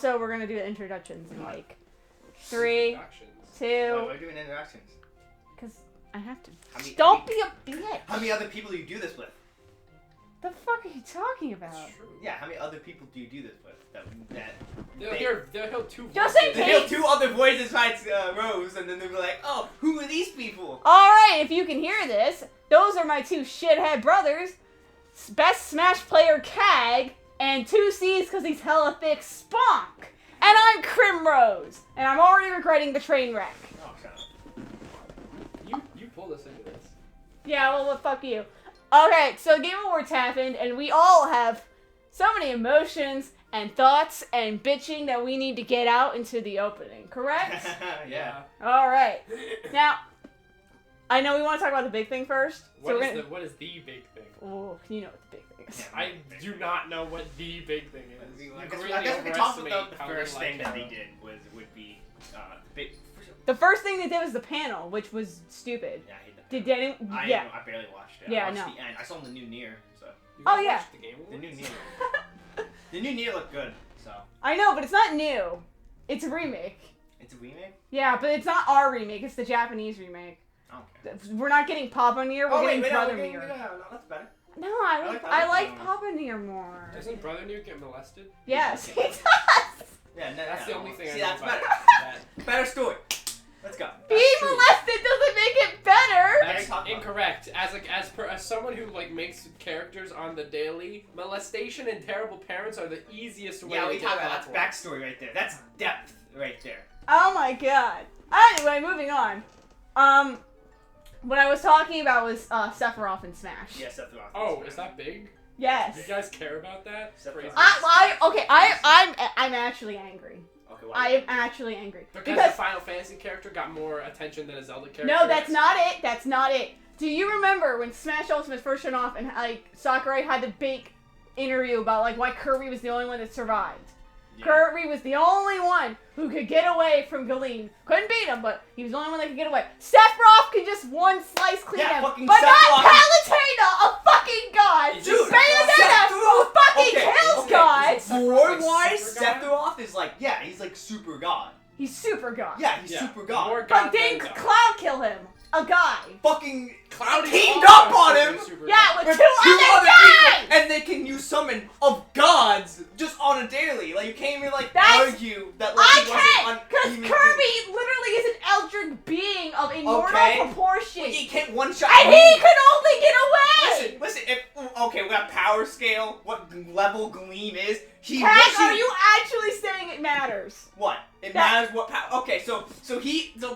So we're gonna do the introductions in like 3, 2. Why are we doing interactions? Because I have to. How Don't be a bitch. How many other people do you do this with? The fuck are you talking about? That's true. Yeah, how many other people do you do this with? They'll hear two Just voices. in They case. hear two other voices besides Rose, and then they'll be like, "Oh, who are these people?" Alright, if you can hear this, those are my 2 shithead brothers. Best Smash player Kag, and 2 C's because he's hella thick Spunk. And I'm Crimrose, and I'm already regretting the train wreck. Oh, shut up. You pulled us into this. Yeah, well, fuck you. Okay, so Game Awards happened, and we all have so many emotions and thoughts and bitching that we need to get out into the opening, correct? Yeah. Alright. Now, I know we want to talk about the big thing first. What so is what is the big thing? Oh, you know what the big thing is. I do not know what the big thing is. You I really guess we can talk overestimate about the how first little I thing that care. they did would be big. The first thing they did was the panel, which was stupid. Yeah, I hate that. Did anyone? I Yeah. I barely watched it. Yeah, I watched no. the end. I saw the new Nier, so You Oh, guys yeah. watched the Game the new Awards? Nier. The new Nier looked good, so I know, but it's not new. It's a remake. it's a remake. Yeah, but it's not our remake. It's the Japanese remake. Okay. We're not getting Papa Nier. We're getting Brother Nier. No, that's better. No, I like I Papa like Nier. Papa Nier more. Doesn't Brother Nier get molested? Yes, he does. Yeah, That's the only thing I See, know that's about better. that. Better story. Let's go. Being true. molested doesn't make it better. That's talk about it. incorrect. As someone who like makes characters on the daily, molestation and terrible parents are the easiest way Yeah, to we get talk about that that's backstory right there. That's depth right there. Oh my god. Anyway, moving on. What I was talking about was Sephiroth and Smash. Yeah, Seth Rogen. Oh, is that big? Yes. Do you guys care about that? Sephiroth. Crazy. I'm actually angry. Okay, why? I am actually angry Because the Final Fantasy character got more attention than a Zelda character. no, that's not it. That's not it. Do you remember when Smash Ultimate first showed off and like Sakurai had the big interview about like why Kirby was the only one that survived? Yeah. Kirby was the only one who could get away from Galeem. Couldn't beat him, but he was the only one that could get away. Sephiroth could just one slice clean Yeah, him, fucking but not Sephiroth. Palutena, a fucking god. Dude, Bayonetta, who fucking okay, kills okay. gods. Lore-wise, Super god? Sephiroth is like, yeah, he's like super god. He's super god. Yeah, he's Yeah, super god. more But god didn't than God. Cloud kill him? A guy. Fucking Cloud is teamed also up on super, him. super Yeah, god. with with two other guys. people, and they can use summon of gods just on a daily. Like you can't even like That's- argue that like I he wasn't can't, on because even- Kirby literally is an eldritch being of immortal Okay. proportions. Well, you can't one shot. And he could only get away! Listen. If okay, we got power scale. What level Gleam is? He Tag, literally- are you actually saying it matters? What? It That- matters what power. Okay, so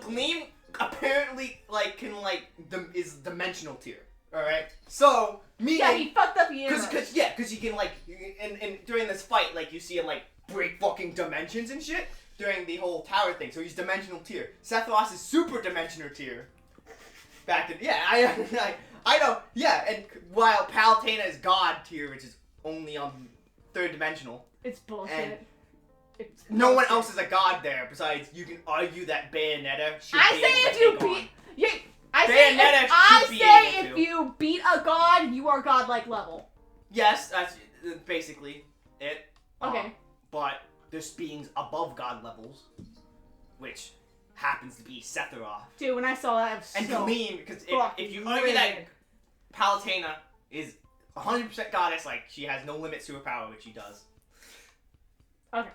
Gleam apparently like can like is dimensional tier. All right. So meaning. Yeah, he fucked up the universe. Cause you can like, and during this fight, like you see him like break fucking dimensions and shit during the whole tower thing. So he's dimensional tier. Sephiroth is super dimensional tier. Back to I know. Yeah, and while Palutena is god tier, which is only on third dimensional. It's bullshit. And It's no one bullshit. else is a god there. Besides, you can argue that Bayonetta should I be say able if to you take beat. on. Yeah, I Bayonetta should be say able if to. you beat a god, you are godlike level. Yes, that's basically it. Okay. But there's beings above god levels, which happens to be Sephiroth. Dude, when I saw that, I was And so Gleam, because if fucking you argue that livid. Palutena is 100% goddess, like she has no limit to her power, which she does. Okay.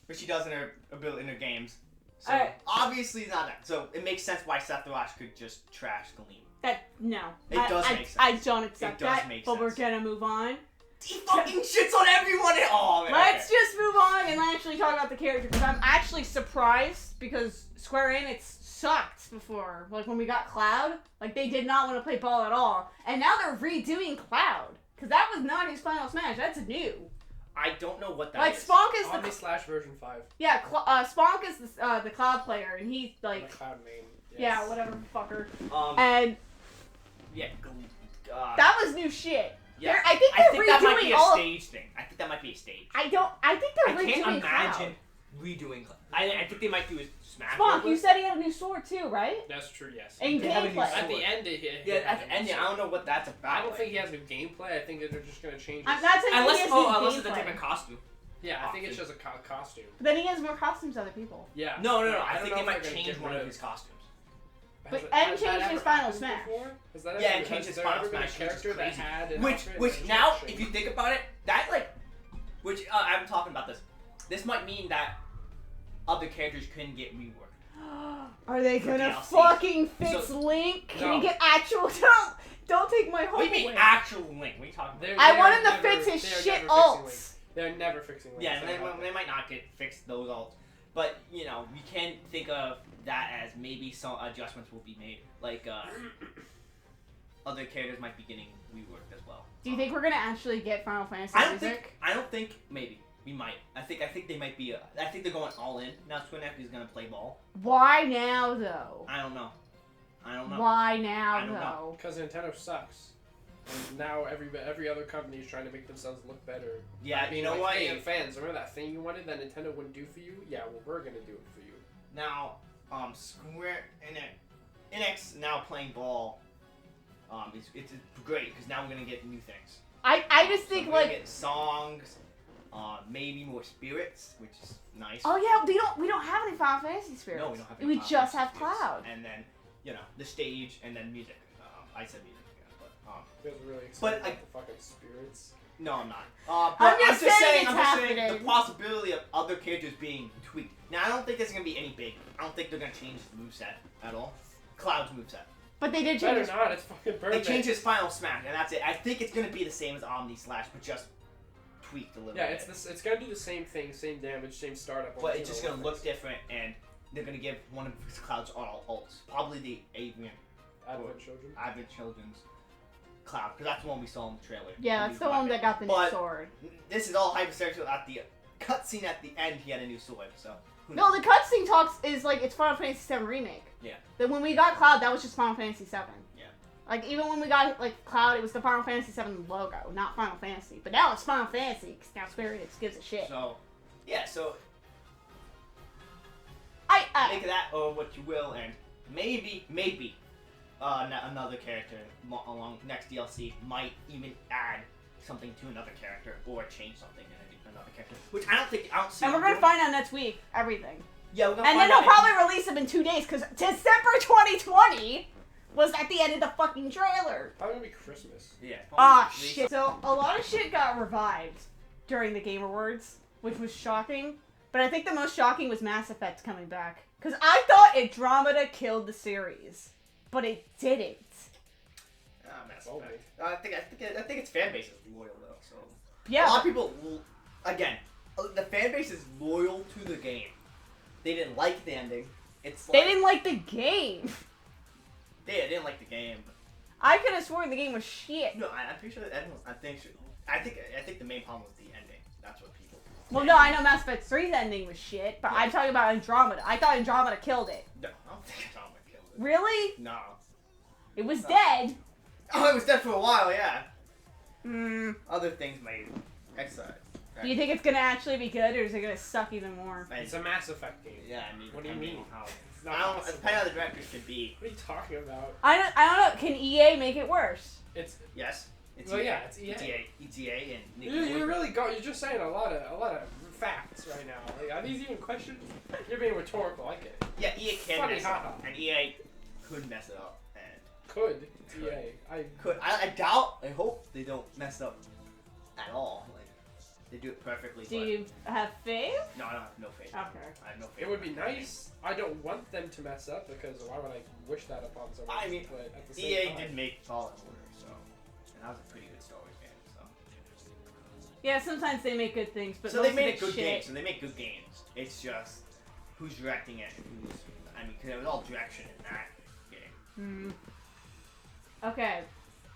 Which she does in her ability in her games. So Alright. obviously it's not that. So it makes sense why Sephiroth could just trash Gleam. No. It does make sense. I don't accept It does that, make but we're sense. gonna move on. He fucking shits on everyone. Oh man. Let's okay. just move on and actually talk about the character, because I'm actually surprised, because Square Enix sucked before. Like, when we got Cloud, like, they did not want to play ball at all. And now they're redoing Cloud, because that was not his final Smash. That's new. I don't know what that Like, is. Spunk is Omni the... slash version 5. Yeah, Spunk is the Cloud player, and he's, like... The Cloud main. Yeah, Yes. whatever, fucker. And And yeah. that was new shit. Yeah. I think they're that might be redoing a all of... stage thing. I think that might be a stage. I think they're I can't redoing imagine redoing. I think they might do a Smash. Cloud. Spunk, Bros. you said he had a new sword too, right? That's true, yes. In They have a new gameplay. sword. At the end, he Yeah, at the end, I don't know what that's about. I don't think he has new gameplay. I think that they're just going to change I'm his... not saying he has new unless it's a gameplay. different costume. Yeah, I think it's Often. just a costume. But then he has more costumes than other people. Yeah. No. Right, I don't think know they if might they're gonna change get one rid of his costumes. But Has and that change his ever Final happened Smash. before? Has that Yeah, ever, and change has his there Final ever been a Smash, which is character that crazy. had an Which outfit which and now, changed? if you think about it, that like, which I'm talking about this. This might mean that other characters couldn't get reworked. Are they For gonna DLC. fucking fix So- Link? Can No. he get actual? Don't take my What hope do you mean away. actual Link? What are you talking about? They're- I they want are him to never- fix his they are shit never fixing Link. ults. They're never fixing Link. Yeah, It's they, not happening. they might not get fixed those ults, but you know we can think of that as maybe some adjustments will be made. Like other characters might be getting reworked as well. Do you think we're gonna actually get Final Fantasy I don't music? think. I don't think. Maybe we might. I think they might be. I think they're going all in now. Swinek is gonna play ball. Why now though? I don't know. Why now I don't know. though? Because Nintendo sucks. And now every other company is trying to make themselves look better. Yeah, Being you know like, what? Hey, fans, remember that thing you wanted that Nintendo wouldn't do for you? Yeah, well, we're gonna do it for you. Now, Square Enix now playing ball. It's great because now we're gonna get new things. I just So think we're gonna like, get songs, maybe more spirits, which is nice. oh yeah, we don't have any Final Fantasy spirits. No, we don't have. any We Final just Fantasy have spirits. Cloud. And then the stage, and then music. I said music, yeah, but You guys are really excited But, about like- the fucking spirits. no, I'm not. But I'm just saying it's I'm just saying happening. the possibility of other characters being tweaked. Now, I don't think there's gonna be any big. I don't think they're gonna change the moveset at all. Cloud's moveset. But they did change. Better his- not, it's fucking They perfect. changed his final smash, and that's it. I think it's gonna be the same as Omni Slash, but just tweaked a little Yeah, bit. it's gonna do the same thing, same damage, same startup. But it's just gonna look different, and they're gonna give one of Cloud's all ults, probably the Avian Advent Children. Advent Children's Cloud, because that's the one we saw in the trailer. Yeah, that's the one that got the new But- sword. This is all hypothetical. At the cutscene at the end, he had a new sword, so. Who No, knows? the cutscene talks is like it's Final Fantasy VII remake. Yeah. Then when we got Cloud, that was just Final Fantasy VII. Yeah. Like even when we got like Cloud, it was the Final Fantasy VII logo, not Final Fantasy. But now it's Final Fantasy because now Square Enix gives a shit. So, yeah, so I make of that or what you will, and maybe another character along next DLC might even add something to another character or change something in another character, which I don't see. and we're them gonna doing. find out next week everything. Yeah, we're gonna And find then out they'll probably release them in 2 days because December 2020 was at the end of the fucking trailer. Probably gonna be Christmas. Yeah. Ah, probably shit. So, a lot of shit got revived during the Game Awards, which was shocking. But I think the most shocking was Mass Effect coming back. Because I thought Andromeda killed the series. But it didn't. Mass Oh, Effect. I think its fan base is loyal though. So a Yeah. lot of people, again, the fan base is loyal to the game. They didn't like the ending. It's They like, didn't like the game. They didn't like the game. I could have sworn the game was shit. No, I'm pretty sure the ending. I think the main problem was the ending. That's what people. Well, no, I know Mass Effect 3's ending was shit. But I'm talking about Andromeda. I thought Andromeda killed it. No, I don't think Andromeda killed it. Really? No. It was No. dead. Oh, it was dead for a while. Yeah. Hmm. Other things made. Excellent. Do you think it's gonna actually be good, or is it gonna suck even more? It's a Mass Effect game. Yeah, I mean. What do you depending mean? on How, It's not I don't. Mass Depending on Effect. the directors could be. What are you talking about? I don't know. Can EA make it worse? It's Yes. It's Well, EA. yeah, it's EA. ETA and Nick you're really you're just saying a lot of facts right now. Like, are these even questions? You're being rhetorical. I get it. Yeah, EA can Funny, mess it haha. up, and EA could mess it up, and Could. It's EA. I doubt. I hope they don't mess up at all. Like they do it perfectly. Do but you have faith? No, I don't have no faith. Okay. I have no faith. It would be in nice. I don't want them to mess up because why would I wish that upon someone? I mean, but at the same EA time, did make Fallen Order, so and that was a pretty good Star Wars game. So, Yeah, sometimes they make good things, but so most they made of good it's shit. games. So they make good games. It's just who's directing it. Who's I mean, because it was all direction in that game. Okay,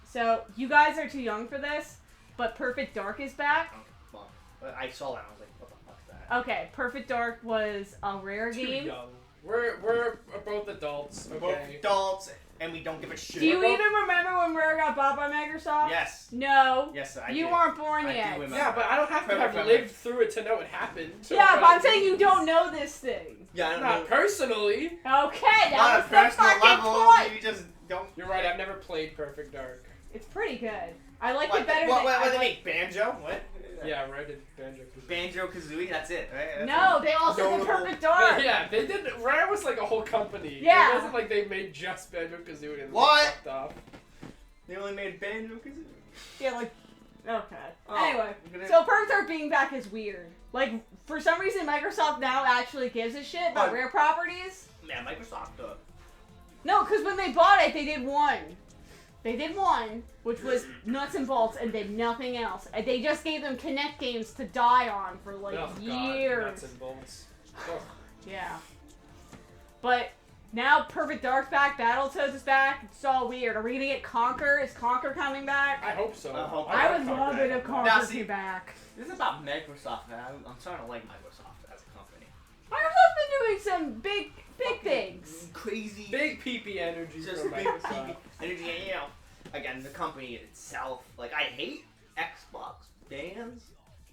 so you guys are too young for this, but Perfect Dark is back. Okay, well, but I saw that. I was like, what the fuck's that? Okay, Perfect Dark was a rare too game. young. We're both adults. We're both Okay. adults, and we don't give a shit. Do you We're both- even remember when Rare got bought by Microsoft? Yes. No. Yes, I You do. weren't born I do yet. remember. Yeah, but I don't have to have Perfect. lived through it to know it happened. So Yeah, but I'm what- saying you don't know this thing. Yeah, I don't Not know. personally. Okay, that On a was the personal fucking level, point. you just don't. You're right. I've never played Perfect Dark. It's pretty good. I like What? it better What? than What? I What? They like- make banjo? What? Yeah, Rare did Banjo. Banjo-Kazooie, that's it, right? No, they also did notable. Perfect Dark. Yeah, they did. Rare was like a whole company. Yeah. It wasn't like they made just Banjo Kazooie and What? fucked off. They only made Banjo-Kazooie. Yeah, like, okay. Oh, Anyway, I'm gonna- so Perfect Dark being back is weird. Like, for some reason, Microsoft now actually gives a shit about Oh. Rare properties. Yeah, Microsoft. No, because when they bought it, they did one. They did one, which was nuts and bolts, and did nothing else. And they just gave them Kinect games to die on for like Oh, God, years. nuts and bolts. Oh. Yeah. But now Perfect Dark's back, Battletoads is back. It's all weird. Are we gonna get Conquer? Is Conquer coming back? I hope so. I hope- I like would Conquer. love it if Now, Conquer see- came back. This is about Microsoft, man. I'm starting to like Microsoft as a company. Microsoft's been doing some big things. Crazy. Big PP energy Just from big Microsoft. energy, and, you know, again, the company itself. Like, I hate Xbox fans,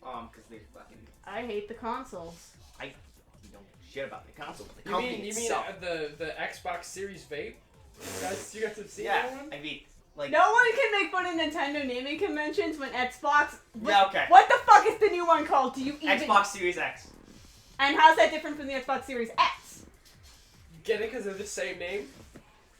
because they fucking I hate the consoles. don't give a shit about the console. But the You company mean itself. the Xbox Series vape? You guys have seen Yeah, that one? I mean, like. No one can make fun of Nintendo naming conventions when Xbox. Yeah, okay. What the fuck is the new one called? Do you even? Xbox Series X. And how's that different from the Xbox Series X? Get it because they're the same name?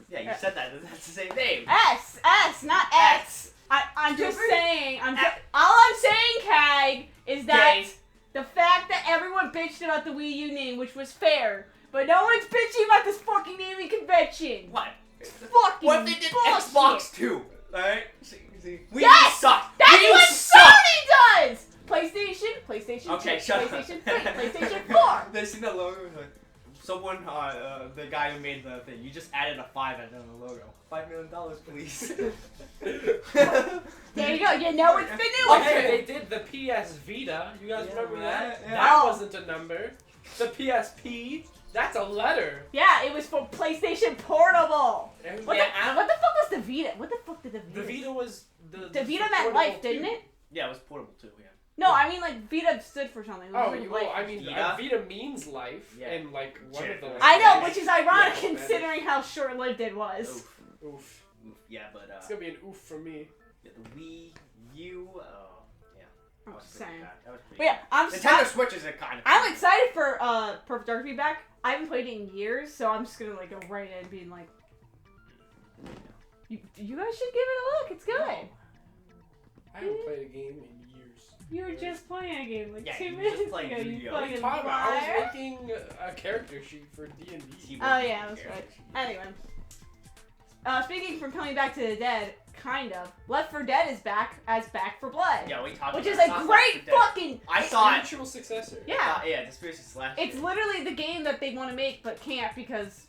Yeah, you said that. That's the same name. S, not X. I'm just saying. All I'm saying, Kag, is that Gay. the fact that everyone bitched about the Wii U name, which was fair, but no one's bitching about this fucking naming convention. What? Fucking What if they did bullshit. Xbox 2? Alright? See, Wii Yes! U sucked. That's Wii U what sucked! Sony does! PlayStation Okay, 2, shut up. PlayStation 3, PlayStation 4. They see the logo. Like, someone, the guy who made the thing, you just added a 5 at the end of the logo. $5 million, please. There you go. You know it's the new one. Okay, they did the PS Vita. You guys Yeah, remember that? yeah. That Oh. wasn't a number. The PSP, that's a letter. Yeah, it was for PlayStation Portable. And What, Yeah, what the fuck was the Vita? What the fuck did the Vita? the Vita was the The Vita meant portable life, too. didn't it? Yeah, it was portable too, yeah. No, I mean like Vita stood for something. It was Oh, like you, life. well, I mean, Vita? Vita means life, Yeah. and like one of the. I know, which is ironic Yeah, considering how short-lived it was. Oof. Oof. Oof. Yeah, but, It's gonna be an oof for me. yeah, the Wii U, yeah. I'm That was just pretty saying. bad. That was pretty But yeah, Nintendo Switch is a kind of. I'm excited for Perfect Dark to be back. I haven't played it in years, so I'm just gonna like go right in being like, you guys should give it a look. It's good. I haven't played a game in years. You were just playing a game like Yeah, 2 you were minutes just playing ago. You Yu-Gi-Oh! What are you fucking talking about? I liar. was making a character sheet for D&D. Oh yeah, that's right. Anyway, speaking from coming back to the dead, kind of. Left 4 Dead is back as Back 4 Blood, Yeah, we talked which about is it. a Not great Left 4 Dead. fucking. I saw it. Spiritual successor. Yeah, Yeah, the Spiritual Slash. it's literally the game that they want to make but can't because.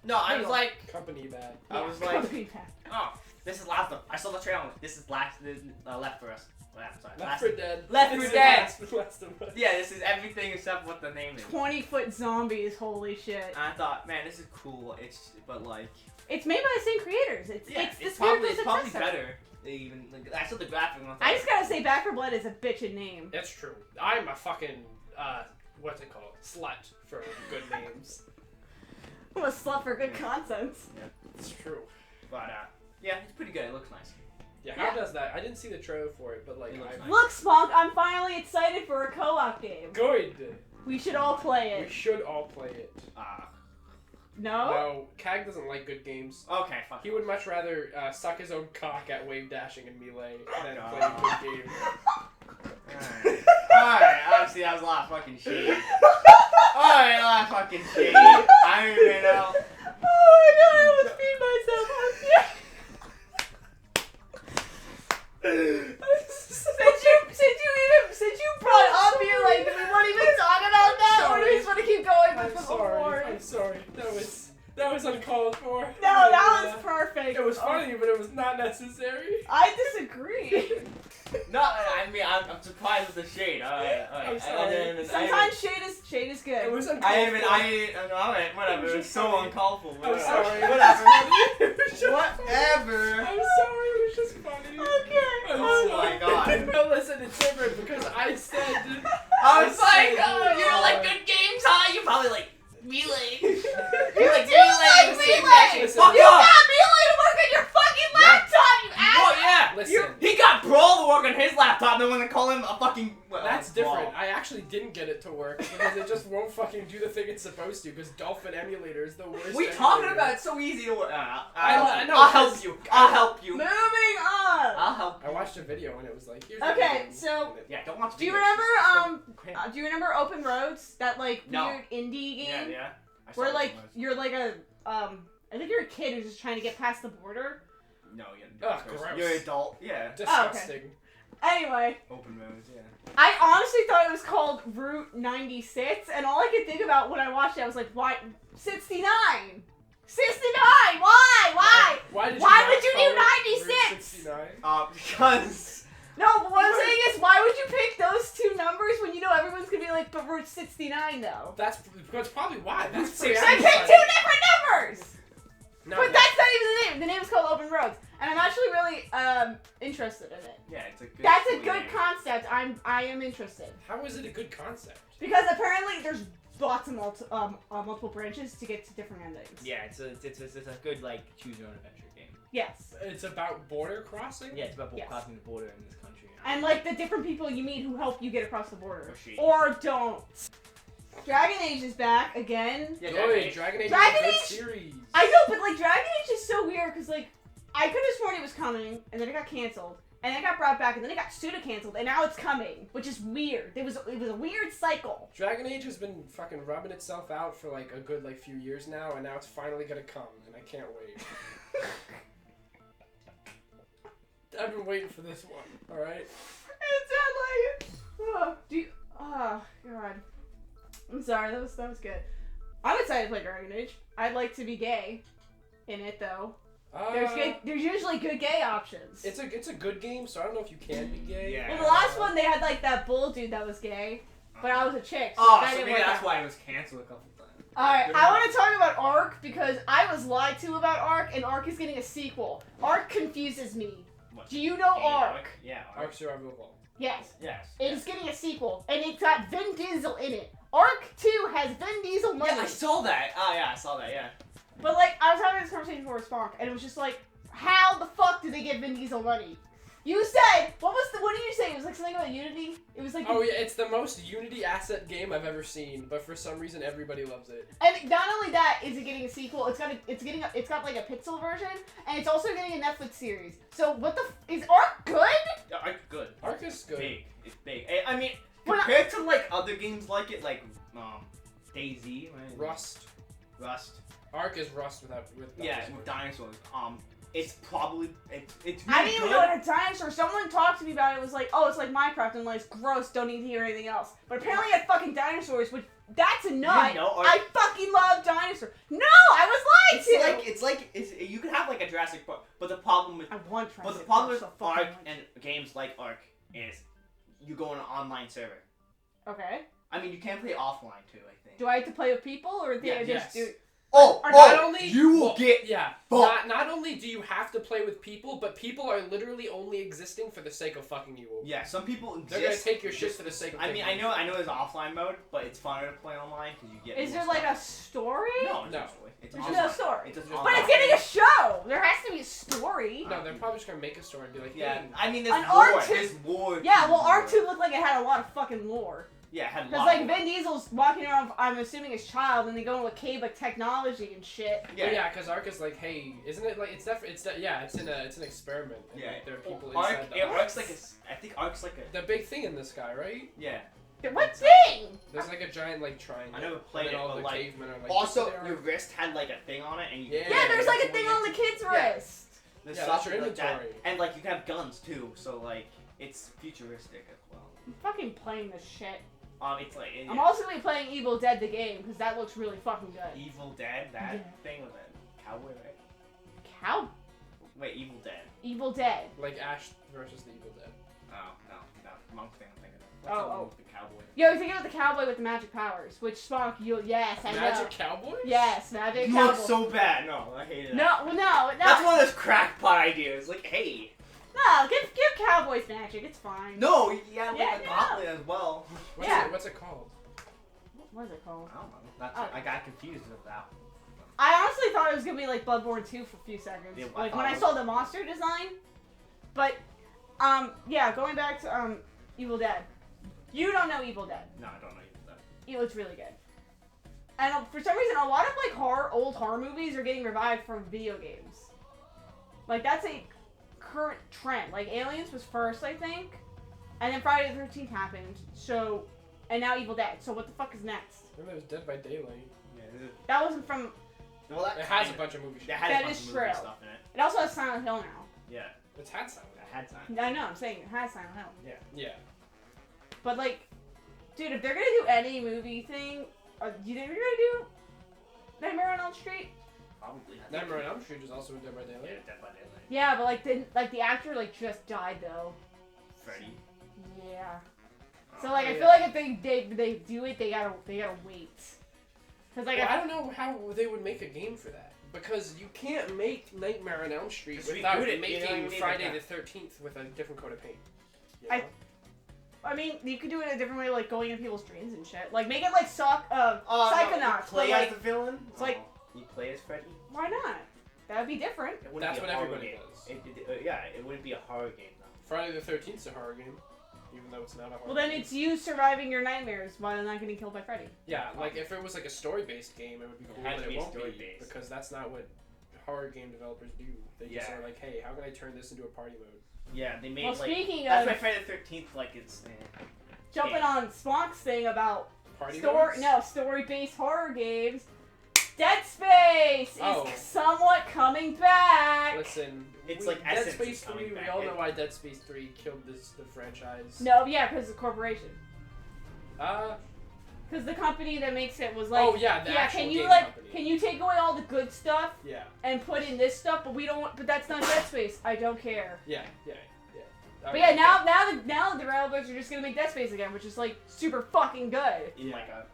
No, I was like, Company bad. I yeah, was like, company pack. oh, this is last. I saw the trailer. I'm like, this is last. Left for us. Sorry, Left last. 4 Dead. Left 4 This is Dead. Last of Us. Yeah, this is everything except what the name is. 20-foot zombies. Holy shit! And I thought, man, this is cool. But like, It's made by the same creators. It's yeah, it's the probably spiritual it's probably successor. better. Even like, I saw the graphic. And I just gotta say, Back 4 Blood is a bitchin' name. That's true. I'm a fucking, what's it called? Slut for good names. I'm a slut for good concepts. It's true. But yeah, it's pretty good. It looks nice. Yeah, how does that? I didn't see the trailer for it, but like, It looks I... nice. Look, Spunk, I'm finally excited for a co-op game. Good. We should all play We it. should all play it. No? No, Cag doesn't like good games. Okay, fuck. He would much rather suck his own cock at wave dashing and melee than God. play a good game. Alright, obviously that was a lot of fucking shit. Alright, a lot of fucking shit. I don't even know. Oh my god, I almost peed myself. Since you brought up you like we weren't even talking about that, or do you just want to keep going with I'm the sorry. award? I'm sorry. That was uncalled for. No, that was perfect. It was funny, but it was not necessary. I disagree. No, I mean, I'm surprised with the shade. Alright. I'm sorry. Sometimes shade is good. It was uncalled for. Alright, whatever. was It was just so funny. uncalled for. I'm sorry. Whatever. It was just Whatever. I'm sorry, it was just funny. Okay. I'm Oh sorry. my God. No, listen, it's different because I said. I was like, said, oh, you don't like good games, huh? You probably like Melee. You like do like Melee. Melee. Listen, Fuck You off. got Melee to work on your fucking laptop, you Oh ass! yeah. Listen. He got Brawl to work on his laptop, and then when they call him a fucking didn't get it to work because it just won't fucking do the thing it's supposed to. Because Dolphin Emulator is the worst. We talking emulator. about it's so easy to work. I know, I'll help you. I'll help you. Moving on. I'll help I you. watched a video and it was like, here's the Okay, game. so And it- Yeah, don't watch. do you videos. remember Just do you remember Open Roads? That like No. weird indie game Yeah. I saw where it like was- you're like a I think you're a kid who's just trying to get past the border. No, yeah. Ugh, gross. You're an adult. Yeah. Disgusting. Anyway, Open roads. Yeah. I honestly thought it was called Route 96, and all I could think about when I watched it, I was like, why 69? 69! Why? Why did Why not would you do call it 96? Route 69? Because. No, but what I'm saying is, why would you pick those two numbers when you know everyone's gonna be like, but Route 69 though? That's probably why. That's Route pretty 69. I picked advertising. two different numbers! No, But that's not even the name. The name is called Open Roads, and I'm actually really interested in it. Yeah, it's a good. That's a silly good name. concept. I am interested how is it a good concept? because apparently there's lots of multiple branches to get to different endings. Yeah, it's a good like choose your own adventure game. Yes, It's about border crossing. Yeah, it's about Yes. crossing the border in this country. and like the different people you meet who help you get across the border, Or she. or don't. Dragon Age is back again. Yeah, Good. Dragon Age Dragon is a good Age- series. I know, but like Dragon Age is so weird because like I could have sworn it was coming, and then it got canceled, and then it got brought back, and then it got pseudo canceled, and now it's coming, which is weird. It was a weird cycle. Dragon Age has been fucking rubbing itself out for like a good like few years now, and now it's finally gonna come, and I can't wait. I've been waiting for this one. All right. It's oh god. I'm sorry, that was good. I'm excited to play Dragon Age. I'd like to be gay in it though. There's usually good gay options. It's a good game, so I don't know if you can be gay. Yeah. Well, the last one they had like that bull dude that was gay, but I was a chick. So Oh, that so didn't maybe work that's out. why it was canceled a couple times. Alright, Good I enough. want to talk about Ark because I was lied to about Ark, and Ark is getting a sequel. Ark confuses me. What? Do you know Hey, Ark? Yeah. Ark Survival Evolved. Yes. Yes. It's getting a sequel, and it's got Vin Diesel in it. Ark 2 has Vin Diesel money. Yeah, I saw that. Oh yeah, I saw that. Yeah. But like, I was having this conversation with Sponk, and it was just like, how the fuck did they get Vin Diesel money? You said, what did you say? It was like something about Unity? It was like, Oh yeah, it's the most Unity asset game I've ever seen, but for some reason everybody loves it. and not only that is it getting a sequel, it's got like a pixel version, and it's also getting a Netflix series. So what is Ark good? Yeah, Ark's good. Ark is good. Big. It's big. I mean, Well, compared to like other games like it, like DayZ, right? Rust. Rust. Ark is Rust with Yeah, dinosaurs. with dinosaurs. It's probably it's I really didn't good. even know what a dinosaur. Someone talked to me about it. It was like, oh, it's like Minecraft, and like, it's gross. Don't need to hear anything else. But apparently, it had fucking dinosaurs. Which that's a nut. You know, Ark- I fucking love dinosaurs. No, I was lied to. It's like you can have like a Jurassic Park, but the problem with I want. but the Jurassic problem Park with so fucking Ark much. and games like Ark is you go on an online server. Okay. I mean, you can play offline too. I think. Do I have to play with people, or do Yeah, I just yes. do? Oh, Or Not only you will well, get yeah. fucked. Not only do you have to play with people, but people are literally only existing for the sake of fucking you. Yeah, some people They're gonna exist. take your shit for the sake of. I mean, taking I know there's an offline mode, but it's funner to play online because you get. Is more there like a stuff. story? No, No. It's There's online. no story. It's just But But it's online. getting a show. There has to be a story. No, they're probably just gonna make a story and be like, Yeah, hey, I mean, there's An lore. R2 There's lore. Yeah, to well, lore. R2 looked like it had a lot of fucking lore. Yeah, it had a Because, lot. like, of lore. Vin Diesel's walking around, I'm assuming his child, and they go into a cave with technology and shit. yeah, because Ark is like, hey, isn't it like it's an experiment. And Yeah. like, there are people Ark, inside the yeah, Ark. Ark's like I think Ark's like a. The big thing in the sky, right? Yeah. What thing? There's like a giant like triangle. I never played and then it, all but, the like, cavemen are like. Also, "This is your Ark." wrist had like a thing on it, and you. Yeah. Yeah, there's like a that's thing what on the you- kid's Yeah. wrist. There's Yeah, stuff that's your like that. inventory. And like you can have guns too, so like it's futuristic as well. I'm fucking playing this shit. It's like I'm also gonna be playing Evil Dead the game, because that looks really fucking good. Evil Dead, that Yeah. thing with a cowboy, right? Cow? Wait, Evil Dead. Evil Dead. Like Ash versus the Evil Dead. Oh no, wrong thing I'm thinking of. Oh, What's the one oh. with the cowboy? Yo, you're thinking about the cowboy with the magic powers, which Spunk, yes, I Magic know. Cowboys? Yes, magic You cowboy. look so bad. No, I hated that. No, well, no, That's one of those crackpot ideas. Like, hey, No, give cowboys magic, it's fine. no, yeah, like Yeah, a no. gauntlet as well. What's it called? What is it called? I don't know. That's Oh. I got confused with that. I honestly thought it was gonna be like Bloodborne 2 for a few seconds. Yeah, Like I when I thought it saw the monster design. But yeah, going back to Evil Dead. You don't know Evil Dead. No, I don't know Evil Dead. It looks really good. And for some reason, a lot of like old horror movies are getting revived from video games. Like that's a current trend. Like Aliens was first, I think, and then Friday the 13th happened. So, and now Evil Dead. So what the fuck is next? Remember it was Dead by Daylight. Yeah, this is, That wasn't from. well, that It has a kinda- bunch of movie shit. That has That a bunch is of movie true. stuff in it. It also has Silent Hill now. Yeah, It's had some. that had time. I know. I'm saying it has Silent Hill. Yeah. But like, dude, if they're gonna do any movie thing, do you think they're gonna do Nightmare on Elm Street? Probably. Nightmare on Elm Street is also in Dead by Yeah, Daylight. Dead by Daylight. Yeah, but like the actor like just died though. Freddy. Yeah. Oh, So like I yeah. feel like if they do it, they gotta wait. Cause like Well, I don't know how they would make a game for that. Because you can't make Nightmare on Elm Street Just without reboot it, you making know what I mean? Friday Like the 13th with a different coat of paint. You I- know? I mean you could do it a different way, like going in people's dreams and shit. Like make it like Psychonauts, No, you but play like as the villain. it's like- you play as Freddy. why not? That would be different. It wouldn't That's be a what horror everybody game. does. Yeah, it wouldn't be a horror game though. Friday the 13th is a horror game, even though it's not a horror Well then game. it's you surviving your nightmares while not getting killed by Freddy. Yeah, like if it was like a story-based game, it would be cool, had but to it be won't be story-based. because that's not what horror game developers do. They just Yeah. are like, hey, how can I turn this into a party mode? Yeah, they made Well, like. speaking That's of why Friday the 13th like it's. jumping on Sponk's thing about Party story modes? story-based horror games, Dead Space Oh. is somewhat coming back. Listen, It's we- like Dead Essence Space is coming 3. We back. all know why Dead Space 3 killed the franchise. No, yeah, because the corporation. Uh, Because the company that makes it was like, oh yeah, the actual can you game like, company. can you take away all the good stuff Yeah, and put in this stuff? But we don't. But that's not Dead Space. I don't care. yeah. But yeah, now the developers are just gonna make Dead Space again, which is like super fucking good. In like a.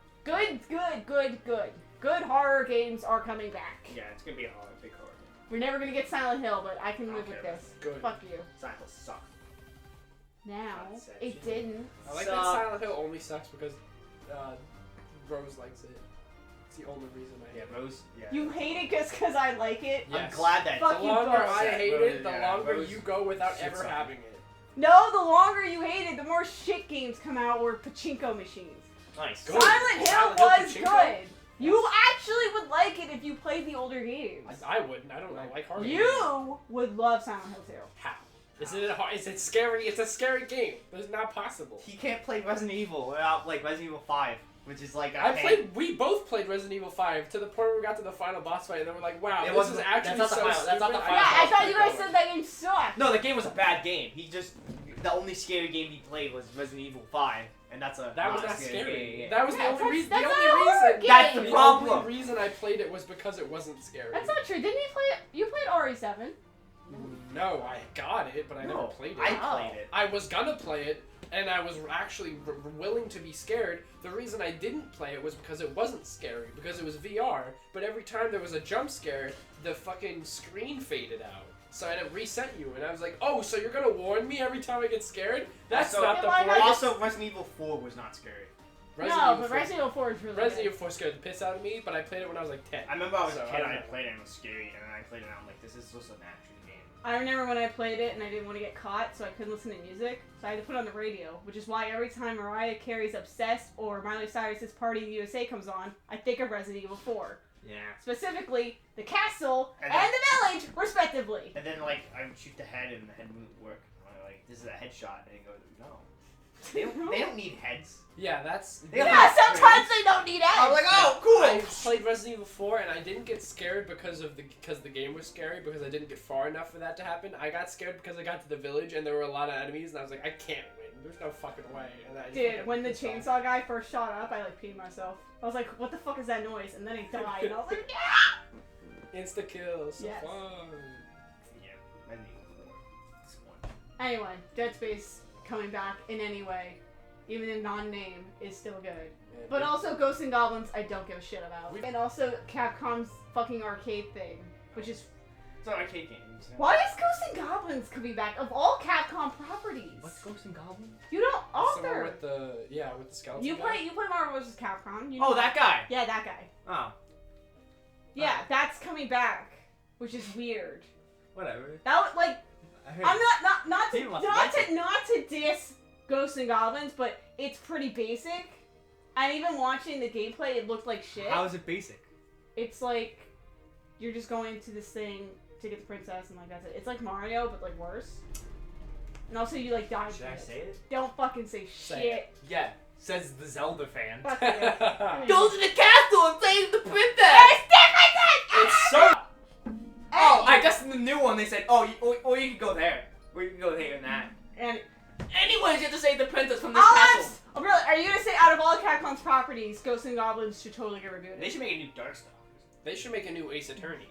Good horror games are coming back. Yeah, it's gonna be a big horror game. We're never gonna get Silent Hill, but I can live Okay, with this. Good. Fuck you. Silent Hill suck. Now That's sad it shit. didn't. I like So- that Silent Hill only sucks because Rose likes it. It's the only reason I Yeah, hate it. Rose. Yeah. You hate it just because I like it. Yes. I'm glad that. Fuck The you longer both. I hate Rose, it, the yeah, longer Rose you go without shits ever on having it. it. No, the longer you hate it, the more shit games come out or pachinko machines. Nice. Good. Silent Hill Silent Hill was pachinko? good. You actually would like it if you played the older games. I wouldn't. I don't like horror games. You would love Silent Hill 2. How? Is it scary? It's a scary game. It's not possible. He can't play Resident Evil without like Resident Evil 5, which is like. We both played Resident Evil 5 to the point where we got to the final boss fight and then we're like, wow, It this wasn't- is actually that's not the so final- stupid. that's not the I final Yeah, I just thought you kept guys going. said that game sucked. No, the game was a bad game. He just. The only scary game he played was Resident Evil 5, and that's a. That was a not scary. game. That was Yeah, the only reason. that's The not only a horror reason. game. That's the The problem. only reason I played it was because it wasn't scary. That's not true. Didn't you play it? You played RE7. No, I got it, but I never No, played it. I played it. I was gonna play it, and I was actually willing to be scared. The reason I didn't play it was because it wasn't scary, because it was VR. But every time there was a jump scare, the fucking screen faded out. So I had to reset you, and I was like, oh, so you're gonna warn me every time I get scared? That's So- not Yeah, the why point. not Also, Resident Evil 4 was not scary. No, Evil but 4 Resident Evil 4 is really Resident good. Evil 4 scared the piss out of me, but I played it when I was like 10. I remember I was So, a I kid don't and I know. played it and it was scary, and then I played it and I'm like, this is just an action game. I remember when I played it and I didn't want to get caught, so I couldn't listen to music, so I had to put it on the radio, which is why every time Mariah Carey's Obsessed or Miley Cyrus's Party in the USA comes on, I think of Resident Evil 4. Yeah. Specifically, the castle And and the village, respectively. And then, like, I would shoot the head and the head wouldn't work. And I'm like, this is a headshot. And it goes, no. They don't need heads. Yeah, that's... Yeah, Yeah, sometimes they don't need ads. I'm like, oh, cool! I played Resident Evil 4 and I didn't get scared because the game was scary, because I didn't get far enough for that to happen. I got scared because I got to the village and there were a lot of enemies and I was like, I can't win. There's no fucking way. And I just Dude, fucking when the pissed off. chainsaw guy first shot up, I like peed myself. I was like, what the fuck is that noise? And then he died, and I was like, yeah! Insta kill, so Yes. fun. Yeah, Resident Evil 4. Disappointing. Anyway, Dead Space coming back in any way, even in non-name, is still good. Yeah, But dude. also Ghosts and Goblins, I don't give a shit about. We- And also Capcom's fucking arcade thing, which is... It's an arcade game. Why is Ghosts and Goblins coming back? Of all Capcom properties. What's Ghosts and Goblins? You don't... Someone Arthur! with the skeleton. You guy? play Marvel vs. Capcom. You Oh, know- that guy! Yeah, that guy. Oh, Yeah, that's coming back, which is weird. whatever. That was, like... I heard I'm not He to must like it. not to diss Ghosts and Goblins, but it's pretty basic. And even watching the gameplay, it looked like shit. How is it basic? It's like you're just going to this thing to get the princess, and like that's it. It's like Mario, but like worse. And also, you like die. Should I say it? Don't fucking say Say shit. Yeah, says the Zelda fan. Fuck you. Go to the castle and save the princess! It's different. It's so. Oh, I guess in the new one they said, or you can go there. Or you can go there and that. And Anyways, you have to save the princess from this I'll castle. ask- oh, really? Are you gonna say out of all Capcom's properties, Ghosts and Goblins should totally get rebooted? They should make a new Darkstalkers. They should make a new Ace Attorney.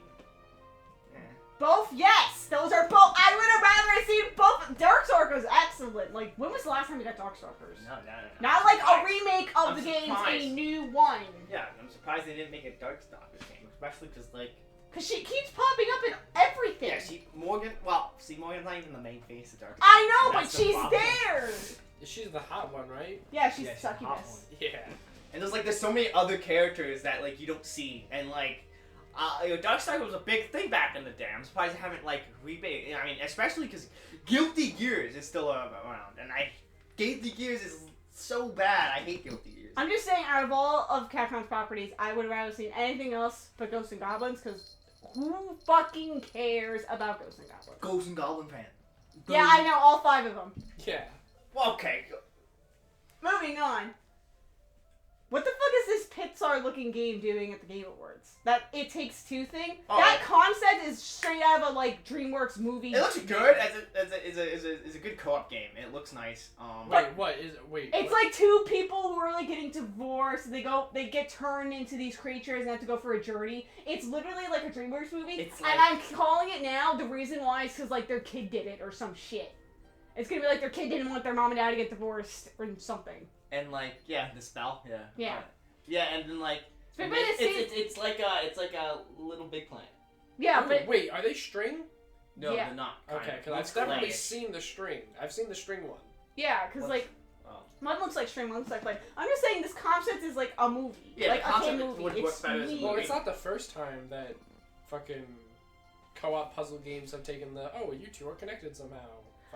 Both, yes. Those are both. I would have rather seen both. Darkstalkers excellent. Like, when was the last time we got Darkstalkers? No. Not like a remake of I'm the games, a surprised. new one. Yeah, I'm surprised they didn't make a Darkstalkers game, especially because like. Cause she keeps popping up in everything. Yeah, Morgan's not even the main face of Darkstalkers. I know, but That's the she's problem. there. She's the hot one, right? Yeah, she's Yeah, she's a hot succubus. one. Yeah. And there's so many other characters that like you don't see, and like. Darkstalkers was a big thing back in the day. I'm surprised they haven't like remade. I mean, especially because Guilty Gears is still around, and Guilty Gears is so bad. I hate Guilty Gears. I'm just saying, out of all of Capcom's properties, I would have rather seen anything else but Ghosts and Goblins, because who fucking cares about Ghosts and Goblins? Ghosts and Goblin fan. Yeah, I know, all 5 of them. Yeah. Well, okay. Moving on. What the fuck is this Pixar-looking game doing at the Game Awards? That It Takes Two thing? Oh. That concept is straight out of a, like, DreamWorks movie. It looks good as a good co-op game. It looks nice. Wait, what is? Wait. It's what? like 2 people who are, like, getting divorced, and they get turned into these creatures and have to go for a journey. It's literally like a DreamWorks movie, It's and like- I'm calling it now, the reason why is because, like, their kid did it or some shit. It's gonna be like their kid didn't want their mom and dad to get divorced or something. And like the spell. Yeah. Yeah. Yeah, and then like. But and it's- it's like a Little Big Planet. Yeah, Ooh, but wait, are they string? No, Yeah. they're not. Okay, because Looks I've definitely clayish. seen the string. I've seen the string one. yeah, because What's- like Oh. one looks like string, one looks like play. I'm just saying this concept is like a movie, Yeah, like the a kid concept movie. would work It's better as a weird. Well, movie. it's not the first time that fucking co-op puzzle games have taken the you two are connected somehow.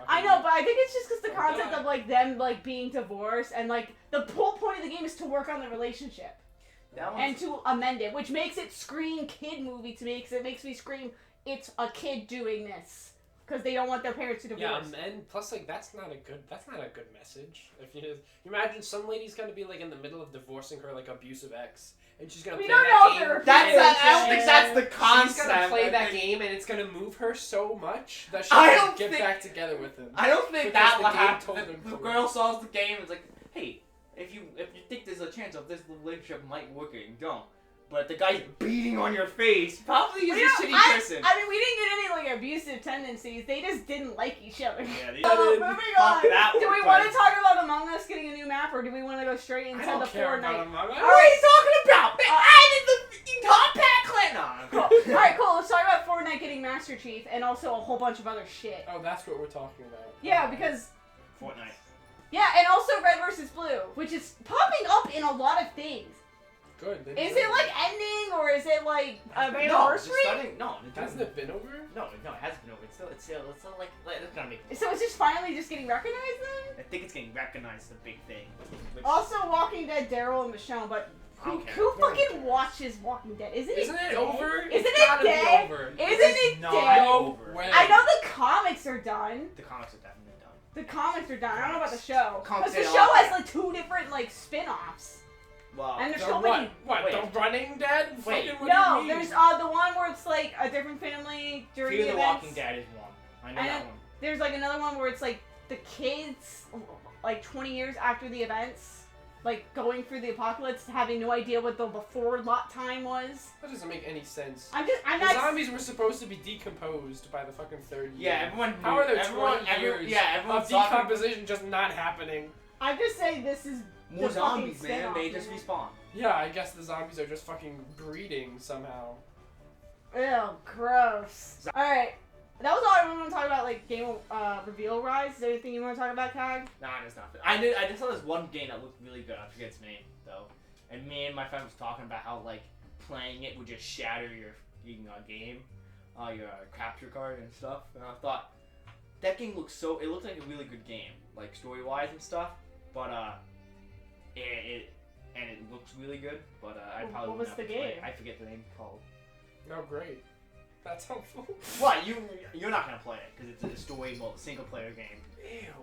I know, but I think it's just because the Oh, concept God. of like them like being divorced and like the whole point of the game is to work on the relationship That one's- and to amend it, which makes it scream kid movie to me because it makes me scream it's a kid doing this because they don't want their parents to divorce. Yeah, and plus like that's not a good message. If you imagine some lady's gonna be like in the middle of divorcing her like abusive ex, and she's gonna We play don't that know game. they're That's abusive. I don't think that's the concept. She's gonna play I that think- game, and it's gonna move her so much that she'll I don't get think- back together with him. I don't think Because that the what game happened. told The, them the to. girl solves the game. It's like, hey, if you think there's a chance of this relationship might work, you don't. But the guy's beating on your face. Probably is We a don't- shitty person. I mean, we didn't get any like abusive tendencies. They just didn't like each other. Yeah, they Moving fuck on. that Do one, we but- want to talk about Among Us getting a new map, or do we want to go straight into I don't the care Fortnite? about Among Us. What are you talking about? They added the top pack clan. Cool. No. All right, cool. Let's talk about Fortnite getting Master Chief and also a whole bunch of other shit. Oh, that's what we're talking about. Yeah, because Fortnite. and also Red vs. Blue, which is popping up in a lot of things. Good. Is it like ending or is it like No, it's anniversary? starting. No, Hasn't it been over? No, it hasn't been over. It's still like it's gonna be. So it's just finally just getting recognized then? I think it's getting recognized. The big thing. Which- Also, Walking Dead, Daryl and Michonne, but who, Okay. who fucking watches Walking Dead? Isn't Isn't it dead? over? Isn't It's it gotta be dead? over. Isn't It's it not dead? over. way. I know the comics are done. The comics are definitely done. The comics are done. I don't know about the show. Comics Because the say show all has that. like 2 different like spin-offs. Wow. And there's The so what? many. What? Wait. The Running Dead? Wait. Fucking, what No, do you mean? there's the one where it's like a different family during Fear the the events. Walking Dead is one. I know And that one. There's like another one where it's like the kids, like 20 years after the events, like going through the apocalypse, having no idea what the before lot time was. That doesn't make any sense. I'm The not. zombies were supposed to be decomposed by the fucking third year. Yeah, everyone. How are there everyone, 20 everyone, years Yeah, everyone's of talking. decomposition just not happening? I'm just saying this is More the fucking zombies, man. spin-off, They just man. respawn. Yeah, I guess the zombies are just fucking breeding somehow. ew, gross. All right, that was all I really want to talk about. Like game reveal rise. Is there anything you want to talk about, Kag? Nah, there's nothing. I just saw this one game that looked really good. I forget its name though. And me and my friend was talking about how like playing it would just shatter your game, your capture card and stuff. And I thought that game looks it looked like a really good game, like story wise and stuff. But it looks really good. But I Well, probably what wouldn't was have the to play it. game? I forget the name called. No, great. That's helpful. What you're not gonna play it because it's a story single player game. Ew.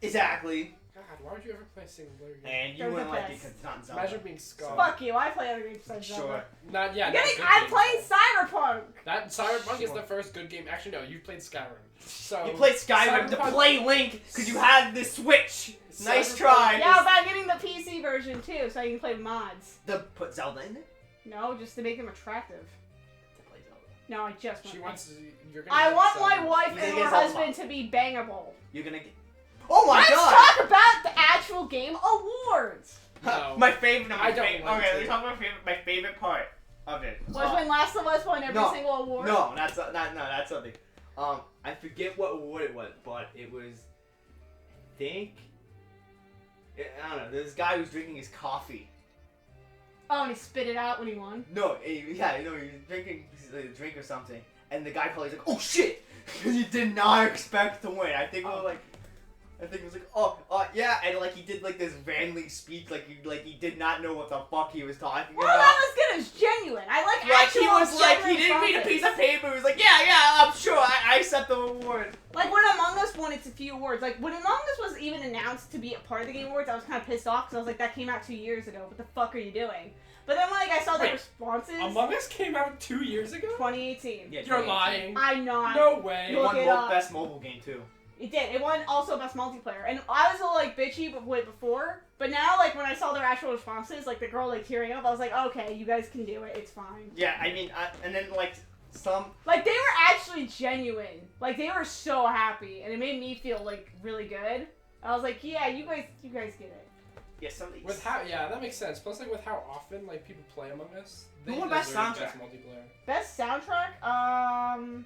Exactly. God, why would you ever play a single player game? And you They're wouldn't the like it best. because it's not Zelda. Imagine being Scott. Fuck you. I play other games besides Sure. Zelda. Not yeah. I'm not getting, good I games, played though. Cyberpunk. That Cyberpunk is Sure. the first good game. Actually, no, you played Skyrim. So You played Skyrim to Cyberpunk- play Link because you had the Switch. Nice Cyberpunk- try. Yeah, but I'm getting the PC version too, so I can play mods. Put Zelda in it. No, just to make them attractive. To play Zelda. No, I just want. She wants. You're gonna. I get want my Zelda. wife You're gonna and get her Zelda. husband to be bangable. You're gonna get. Oh my Let's god! talk about the actual game awards. No. My favorite. No, I don't favorite. want Okay, to. let's talk about my favorite part of it. Was when Last of Us won every no, single award. No, that's that's something. I forget what award it was, but it was. I think. I don't know. There's this guy who's drinking his coffee. Oh, and he spit it out when he won. No, yeah, he was drinking a drink or something, and the guy probably was like, "Oh shit," because he did not expect to win. I think it was like. I think it was like, yeah, and like he did like this rambling speech, like he did not know what the fuck he was talking Well, about. that was good. It was genuine. I like Like actual he was like he genuine didn't read a profits. piece of paper. He was like, yeah, I'm sure I accept the award. Like when Among Us won its a few awards. Like when Among Us was even announced to be a part of the Game Awards, I was kind of pissed off because I was like, that came out 2 years ago. What the fuck are you doing? But then like I saw the Wait, responses. Among Us came out 2 years ago. 2018. Yeah, You're lying. I'm not. No way. It Look won it up. best mobile game too. It did. It won also best multiplayer, and I was a little like bitchy before, but now like when I saw their actual responses, like the girl like tearing up, I was like, okay, you guys can do it. It's fine. Yeah, I mean, and then like some. Like they were actually genuine. Like they were so happy, and it made me feel like really good. I was like, yeah, you guys get it. Yeah, something. With how that makes sense. Plus, like with how often like people play Among Us, they Who won best deserve soundtrack? best multiplayer. Best soundtrack,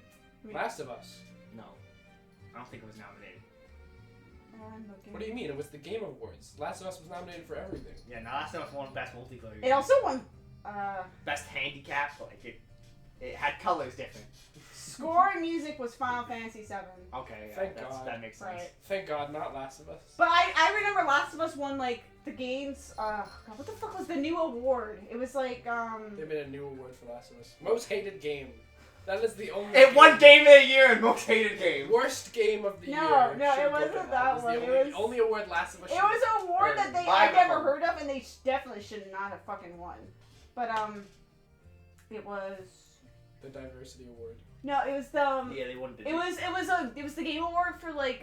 Last of Us. No, I don't think it was nominated. I'm looking. What do you mean? It was the Game Awards. Last of Us was nominated for everything. Yeah, no, Last of Us won best multiplayer. It game. also won. Best handicap, but like it had colors different. Score and music was Final Fantasy VII. Okay, yeah, Thank God. that makes sense. Right. Thank God, not Last of Us. But I remember Last of Us won like the games. God, what the fuck was the new award? It was like They made a new award for Last of Us. Most hated game. That is the only. It won Game of the Year and Most Hated Game. Worst game of the No, year. no, should it go wasn't for that was one. The It only, was- only award Last of Us. It should- was an award that Vibe I've never Award. heard of, and they definitely should not have fucking won. But it was the Diversity Award. no, it was the Yeah, they won. it was the Game Award for like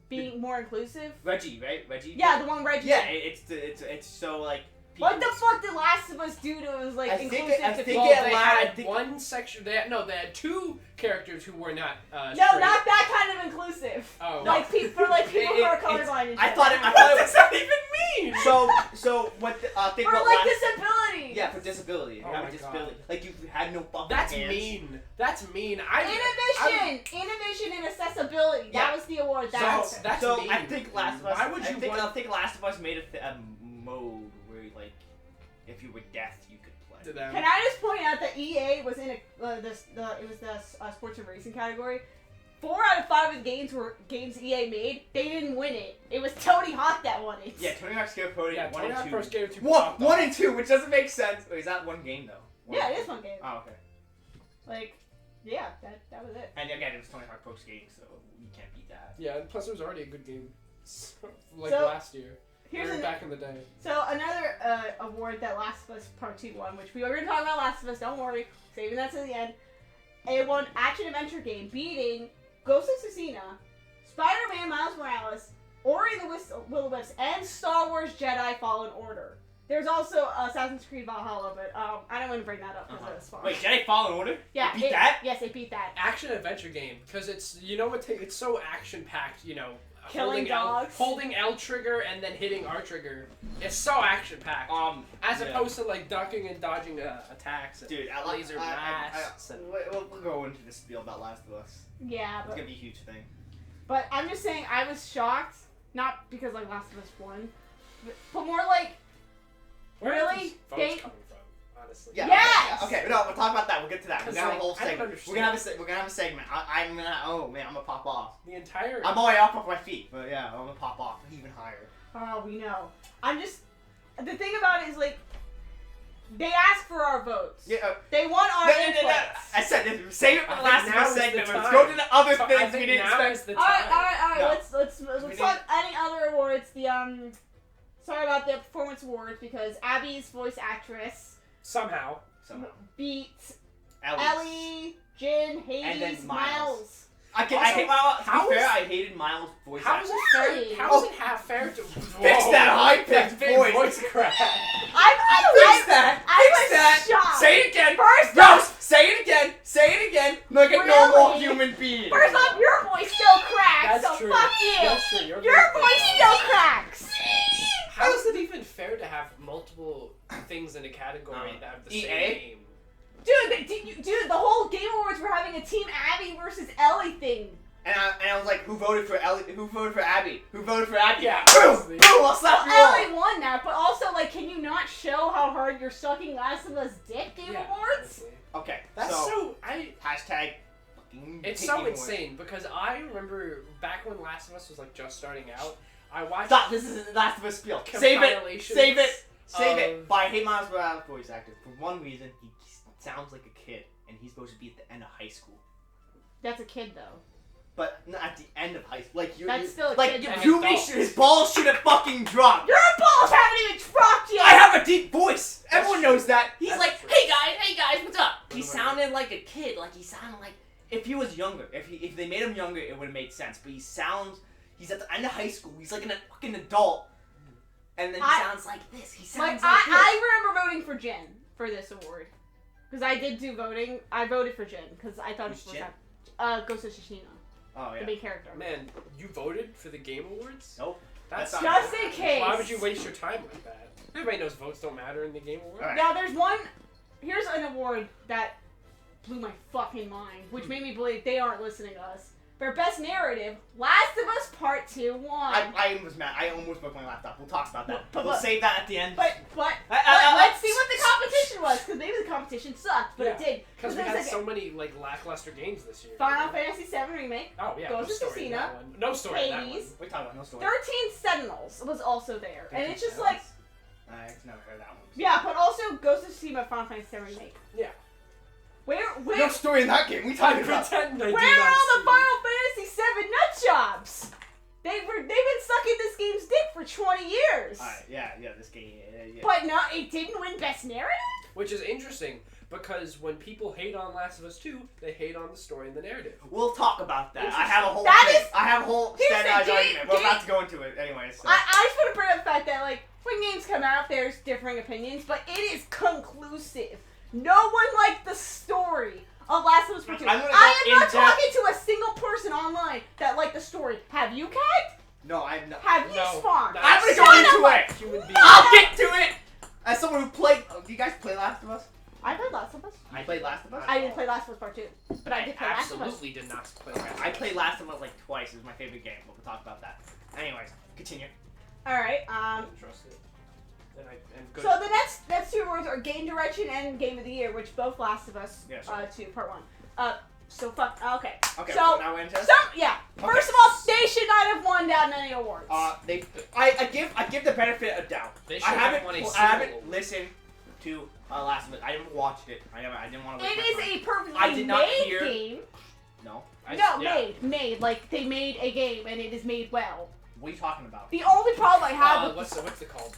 being more inclusive. Reggie, right? Reggie. Yeah, the one Reggie. Yeah, it's so like. What the fuck did Last of Us do to was like I think inclusive it- I to think people? Well, it they allowed- had I think- one section. They had two characters who were not. No, straight. not that kind of inclusive. Oh. Like people who are colorblind. And I shit. thought it. What does that even mean? So what? Think for what like last. disability. Yeah, for disability. Oh You have my a disability. Like you had no fucking That's hands. mean. That's mean. Innovation and accessibility. Yeah. That was the award. That's so mean. I think Last of Us. Why would you I want think Last of Us made a mode where like, if you were deaf, you could play. to them? Can I just point out that EA was in it was the sports and racing category. 4 out of 5 of the games were games EA made. They didn't win it. It was Tony Hawk that won it. Yeah, Tony Hawk's Scare Party Yeah, 1 Tony Hawk and Pro 2. Skater 2. One and 2, which doesn't make sense. Wait, is that one game though? Yeah, it is one game. Oh, okay. Like, yeah, that was it. And again, it was Tony Hawk Pro Skating, so you can't beat that. Yeah, and plus it was already a good game. Like So, last year. Here's Or an, back in the day. so another award that Last of Us Part 2 won, which we were going to talk about Last of Us, don't worry, saving that to the end. It won Action Adventure Game, beating Ghost of Tsushima, Spider-Man Miles Morales, Ori and the Will of the Wisps, and Star Wars Jedi Fallen Order. There's also Assassin's Creed Valhalla, but I don't want to bring that up because it's fun. Wait, Jedi Fallen Order? yeah, It beat that? Yes, it beat that. Action adventure game because it's it's so action packed. Killing dogs. holding L trigger and then hitting R trigger. It's so action packed. As yeah. opposed to like ducking and dodging attacks. And Dude, I like laser blasts. and- We'll go into this spiel about Last of Us. Yeah, It's but gonna be a huge thing. I'm just saying I was shocked, not because like Last of Us won, but more like Where are Really? these votes They- coming from? Honestly. Yeah. yes, Okay, no, we'll talk about that. We'll get to that. We're 'Cause, gonna have a like, whole I don't segment. understand. We're gonna have a segment. I'm gonna. Oh man, I'm gonna pop off. The entire. I'm already off my feet, but yeah, I'm gonna pop off even higher. Oh, we know. I'm just. The thing about it is like, they ask for our votes. Yeah. They want our inputs. I said this. Save it for I the think last of now us is the segment. Let's time. go to the other So I things we think didn't now expect. is the All right, time. all right, all right. No. Let's We talk any other awards. The sorry about the performance awards because Abby's voice actress Somehow. Somehow. beat Ellie. Ellie, Jin, And then Hades, Miles. Miles. I Also, hate Miles. To how be fair, is- I hated Miles' voice. How is acting. it fair? Really? How is it half fair to Fix that high-pitched big voice. crack? Fix that. I Fix was that. shocked. Say it again. First Roast. Say it again. Say it again. Like a normal Really? human being. First off, your voice still cracks, That's so true. fuck you. That's true. Your voice voice still cracks. How is it even fair to have multiple things in a category that have the EA? same name? Dude, the whole Game Awards were having a Team Abby versus Ellie thing. And I was like, who voted for Ellie? Who voted for Abby? Who voted for Abby? Yeah, Boom! honestly. Boom! I'll slap you all. Ellie won that, but also, like, can you not show how hard you're sucking Last of Us dick, Game Awards? honestly. Okay, That's so so. hashtag. Fucking It's take so Game Awards. insane because I remember back when Last of Us was like just starting out. I watched. Stop! This is the Last of Us spiel. Save it! compilations Save it! Save it! of- But I hate Miles Morales' voice actor. For one reason, he sounds like a kid, and he's supposed to be at the end of high school. That's a kid, though. But not at the end of high school. Like you're. That's still a like kid, you, though. you make sure his balls should have fucking dropped. Your balls haven't even dropped yet! I have a deep voice. That's Everyone true. knows that. He's That's like, true. hey guys, what's up? He Whatever. sounded like a kid. Like he sounded like if he was younger. If they made him younger, it would have made sense. But he's at the end of high school. He's like a fucking adult, and then he I- sounds like this. He Like, sounds like this. I remember voting for Jen for this award. Because I did do voting. I voted for Jen, because I thought Who's it was Jen? Ghost of Tsushima, Oh the yeah. main character. Man, you voted for the Game Awards? Nope. That's That's not Just in bad. case. Why would you waste your time like that? Everybody knows votes don't matter in the Game Awards. Alright. Now, there's one. Here's an award that blew my fucking mind, which made me believe they aren't listening to us. For Best Narrative, Last of Us Part 2 won. I was mad. I almost broke my laptop. We'll talk about that. But we'll look. save that at the end. But I- let's see what the competition was, because maybe the competition sucked, but it Yeah, did. Because we there's had like so many like lackluster games this year. Final Fantasy VII Remake, Oh yeah, Ghost no of story in Tsushima, that one. No story in that one. Hades, We're talking about no story. 13 Sentinels was also there. And it's just 13 like, I've never heard that one. yeah, but also Ghost of Tsushima, Final Fantasy VII Remake. Yeah. Where No story in that game. We I talking about. pretend I do Where are not all the see. Final Fantasy VII nut jobs? They've been sucking this game's dick for 20 years. Alright, yeah, this game. Yeah. But no, it didn't win Best Narrative? Which is interesting because when people hate on Last of Us 2, they hate on the story and the narrative. We'll talk about that. I Interesting. have a whole That thing. is- I have a whole Here's the standardized game- argument. We're game- about to go into it anyway. So. I just want to bring up the fact that, like, when games come out, there's differing opinions, but it is conclusive. No one liked the story of Last of Us Part 2. I'm gonna go I am not in-depth- talking to a single person online that liked the story. Have you, Kat? No, I'm not. Have you, No, Spawn? no. I'm gonna Shut go up! into it. Human being. I'll get to it. As someone who played, do you guys play Last of Us? I played Last of Us. I played Last of Us. I didn't play Last of Us Part 2, but I did play Last of Us. absolutely did not play Okay, Last of I Us. played Last of Us like twice. It was my favorite game, but we'll talk about that. Anyways, continue. Alright, I didn't trust it. And good. so the next two awards are Game Direction and Game of the Year, which both Last of Us Yeah, sure. 2, Part 1. So fuck, okay. Okay, So- now we're into this. Yeah. Okay. First of all, they should not have won that many awards. I give the benefit of doubt. They I should have haven't won a I single haven't award. listened to Last of Us. I haven't watched it. I didn't want to. It is a perfectly I did not made hear- game. No. Made. Like, they made a game, and it is made well. What are you talking about? The only problem I have with what's it called?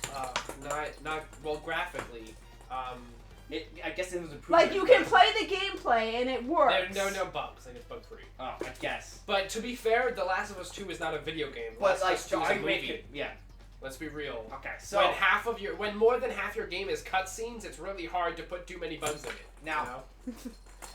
Not graphically. I guess it was improved. like, you can play the gameplay, and it works. There are no bugs. Like it's bug free. Oh, I guess. But to be fair, The Last of Us 2 is not a video game. The But Last like, of Us 2 so is I a make movie. it. Yeah. Let's be real. Okay. So When more than half your game is cutscenes, it's really hard to put too many bugs in it. Now- you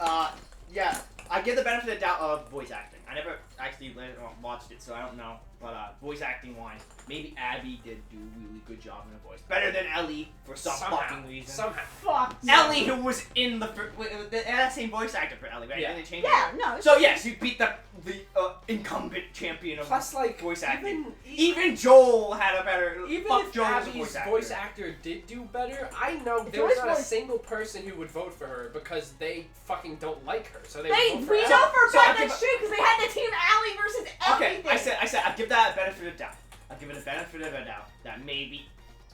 know? yeah. I give the benefit of the doubt of voice acting. I never actually watched it, so I don't know. But voice acting wise, maybe Abby did do a really good job in her voice. Better than Ellie for some fucking reason. Somehow. Fuck. Ellie, who was in the same voice actor for Ellie, right? Yeah. Didn't they change Yeah, it? no. So yes, you beat the incumbent champion of Plus, like, voice acting. even Even Joel had a better. Even fuck if Joel as a Abby's voice voice actor. actor did do better, I know If there was Joy's not a voice- single person who would vote for her because they fucking don't like her. So they They, would vote for we Abby. know for a So I fact give that's true because they had the team Allie versus everything. Okay, I said, I give that a benefit of doubt. I give it a benefit of a doubt that maybe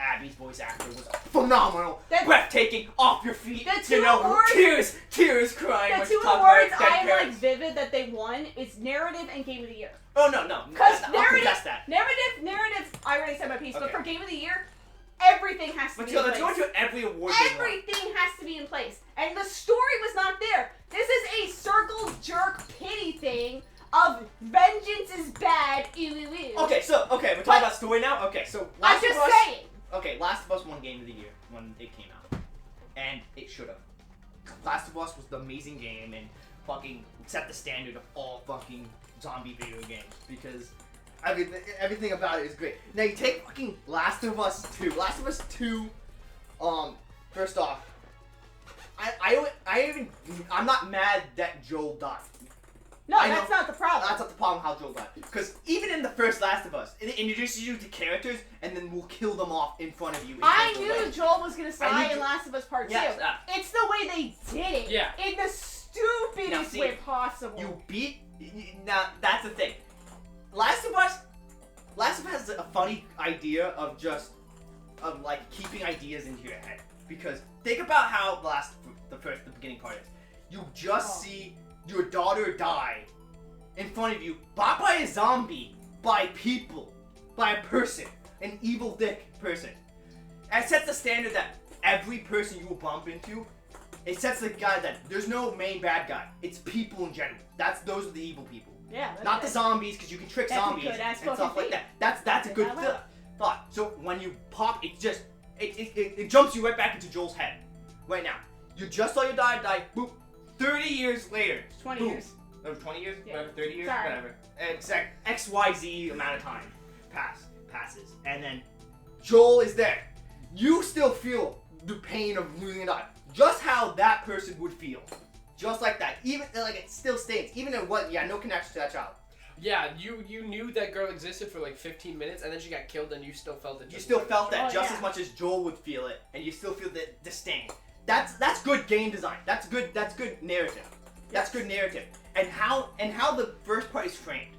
Abby's voice actor was phenomenal, That- breathtaking, off your feet. The two You know, awards- tears crying. The when two she talked awards about dead I'm like parents. vivid that they won is narrative and game of the year. Oh no, Because I'll narrative, contest that. narrative. I already said my piece, but Okay. for game of the year, everything has to Let's be go. in Let's go place. into every award. they won. Everything has to be in place, and the story was not there. This is a circle jerk pity thing of vengeance is bad. Ooh, ooh, ooh. Okay, we're talking But- about story now. Okay, so I'm Last of just Us. saying. Okay, Last of Us won Game of the Year when it came out, and it should have. Last of Us was the amazing game and fucking set the standard of all fucking zombie video games because everything about it is great. Now you take fucking Last of Us 2. Last of Us 2. First off, I'm not mad that Joel died. No, I that's know. not the problem. That's not the problem how Joel died. Because even in the first Last of Us, it introduces you to characters and then will kill them off in front of you. in I terms of knew way. Joel was gonna I die knew in Jo- Last of Us Part Yes, 2. It's the way they did it. Yeah. In the stupidest Now, see, way possible. You beat. Now that's the thing. Last of Us has a funny idea of like keeping ideas into your head. Because think about how the beginning part is. You just see your daughter die in front of you, not by a zombie, by people, by a person, an evil dick person. And it sets the standard that every person you will bump into, it sets the guy that there's no main bad guy. It's people in general. Those are the evil people. Yeah. That's Not the it. zombies, because you can trick That's a zombies good ass and stuff fucking like thing. that. That's a good That way. thought. So when you pop, it jumps you right back into Joel's head. Right now, you just saw your dad die. Boop. 30 years later. 20 boom. years. Oh, 20 years? Yeah. Whatever, 30 years? Sorry. Whatever. XYZ amount of time passes. And then Joel is there. You still feel the pain of losing a dog. Just how that person would feel. Just like that. Even, like, it still stays. Even in what, no connection to that child. Yeah, you knew that girl existed for like 15 minutes, and then she got killed, and you still felt it. You just still as much, felt that right? just yeah. as much as Joel would feel it, and you still feel the sting. That's good game design. That's good narrative. That's good narrative. And how the first part is framed,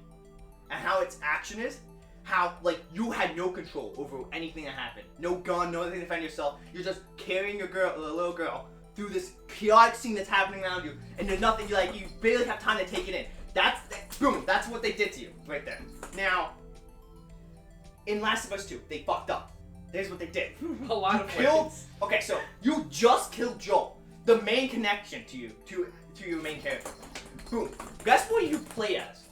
and how its action is, how like you had no control over anything that happened. No gun, no anything to defend yourself. You're just carrying your little girl, through this chaotic scene that's happening around you, and there's nothing. You barely have time to take it in. Boom. That's what they did to you right there. Now, in Last of Us 2, they fucked up. Here's what they did. A lot of Killed. ways. Okay, so you just killed Joel, the main connection to you, to your main character. Boom. Guess what you play as?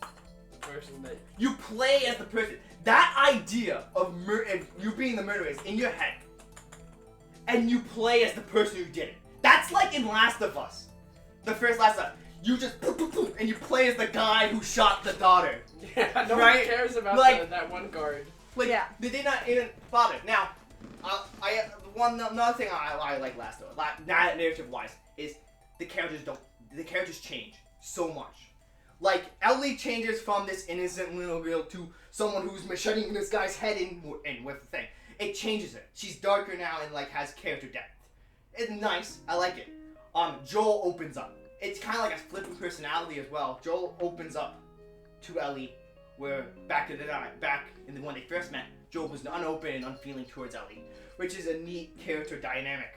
The person that You play as the person. That idea of you being the murderer is in your head, and you play as the person who did it. That's like in Last of Us, the first Last of Us. You just boop, boop, boop, and you play as the guy who shot the daughter. yeah, no Right? one cares about Like- that one guard. Like, Yeah. they did not even bother. Now, another thing I like Last of Us, narrative wise, is the characters change so much. Like, Ellie changes from this innocent little girl to someone who's macheting this guy's head in with the thing. It changes her. She's darker now and like has character depth. It's nice. I like it. Joel opens up. It's kind of like a flipping personality as well. Joel opens up to Ellie, where back in when they first met, Joel was unopen and unfeeling towards Ellie, which is a neat character dynamic.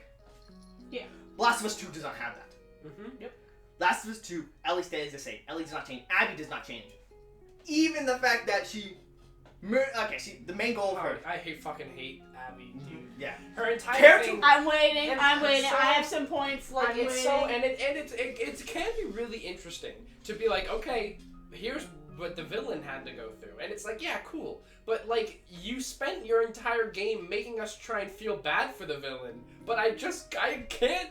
Yeah. Last of Us 2 does not have that. Mm-hmm. Yep. Last of Us 2, Ellie stays the same. Ellie does not change. Abby does not change. Even the fact that the main goal of her. I hate Abby, dude. Yeah. Her entire Character- thing. I'm waiting. And I'm waiting. so- I have some points. Like it's waiting. so and it can be really interesting to be like, okay, here's what the villain had to go through, and it's like, yeah, cool, but like you spent your entire game making us try and feel bad for the villain, but I can't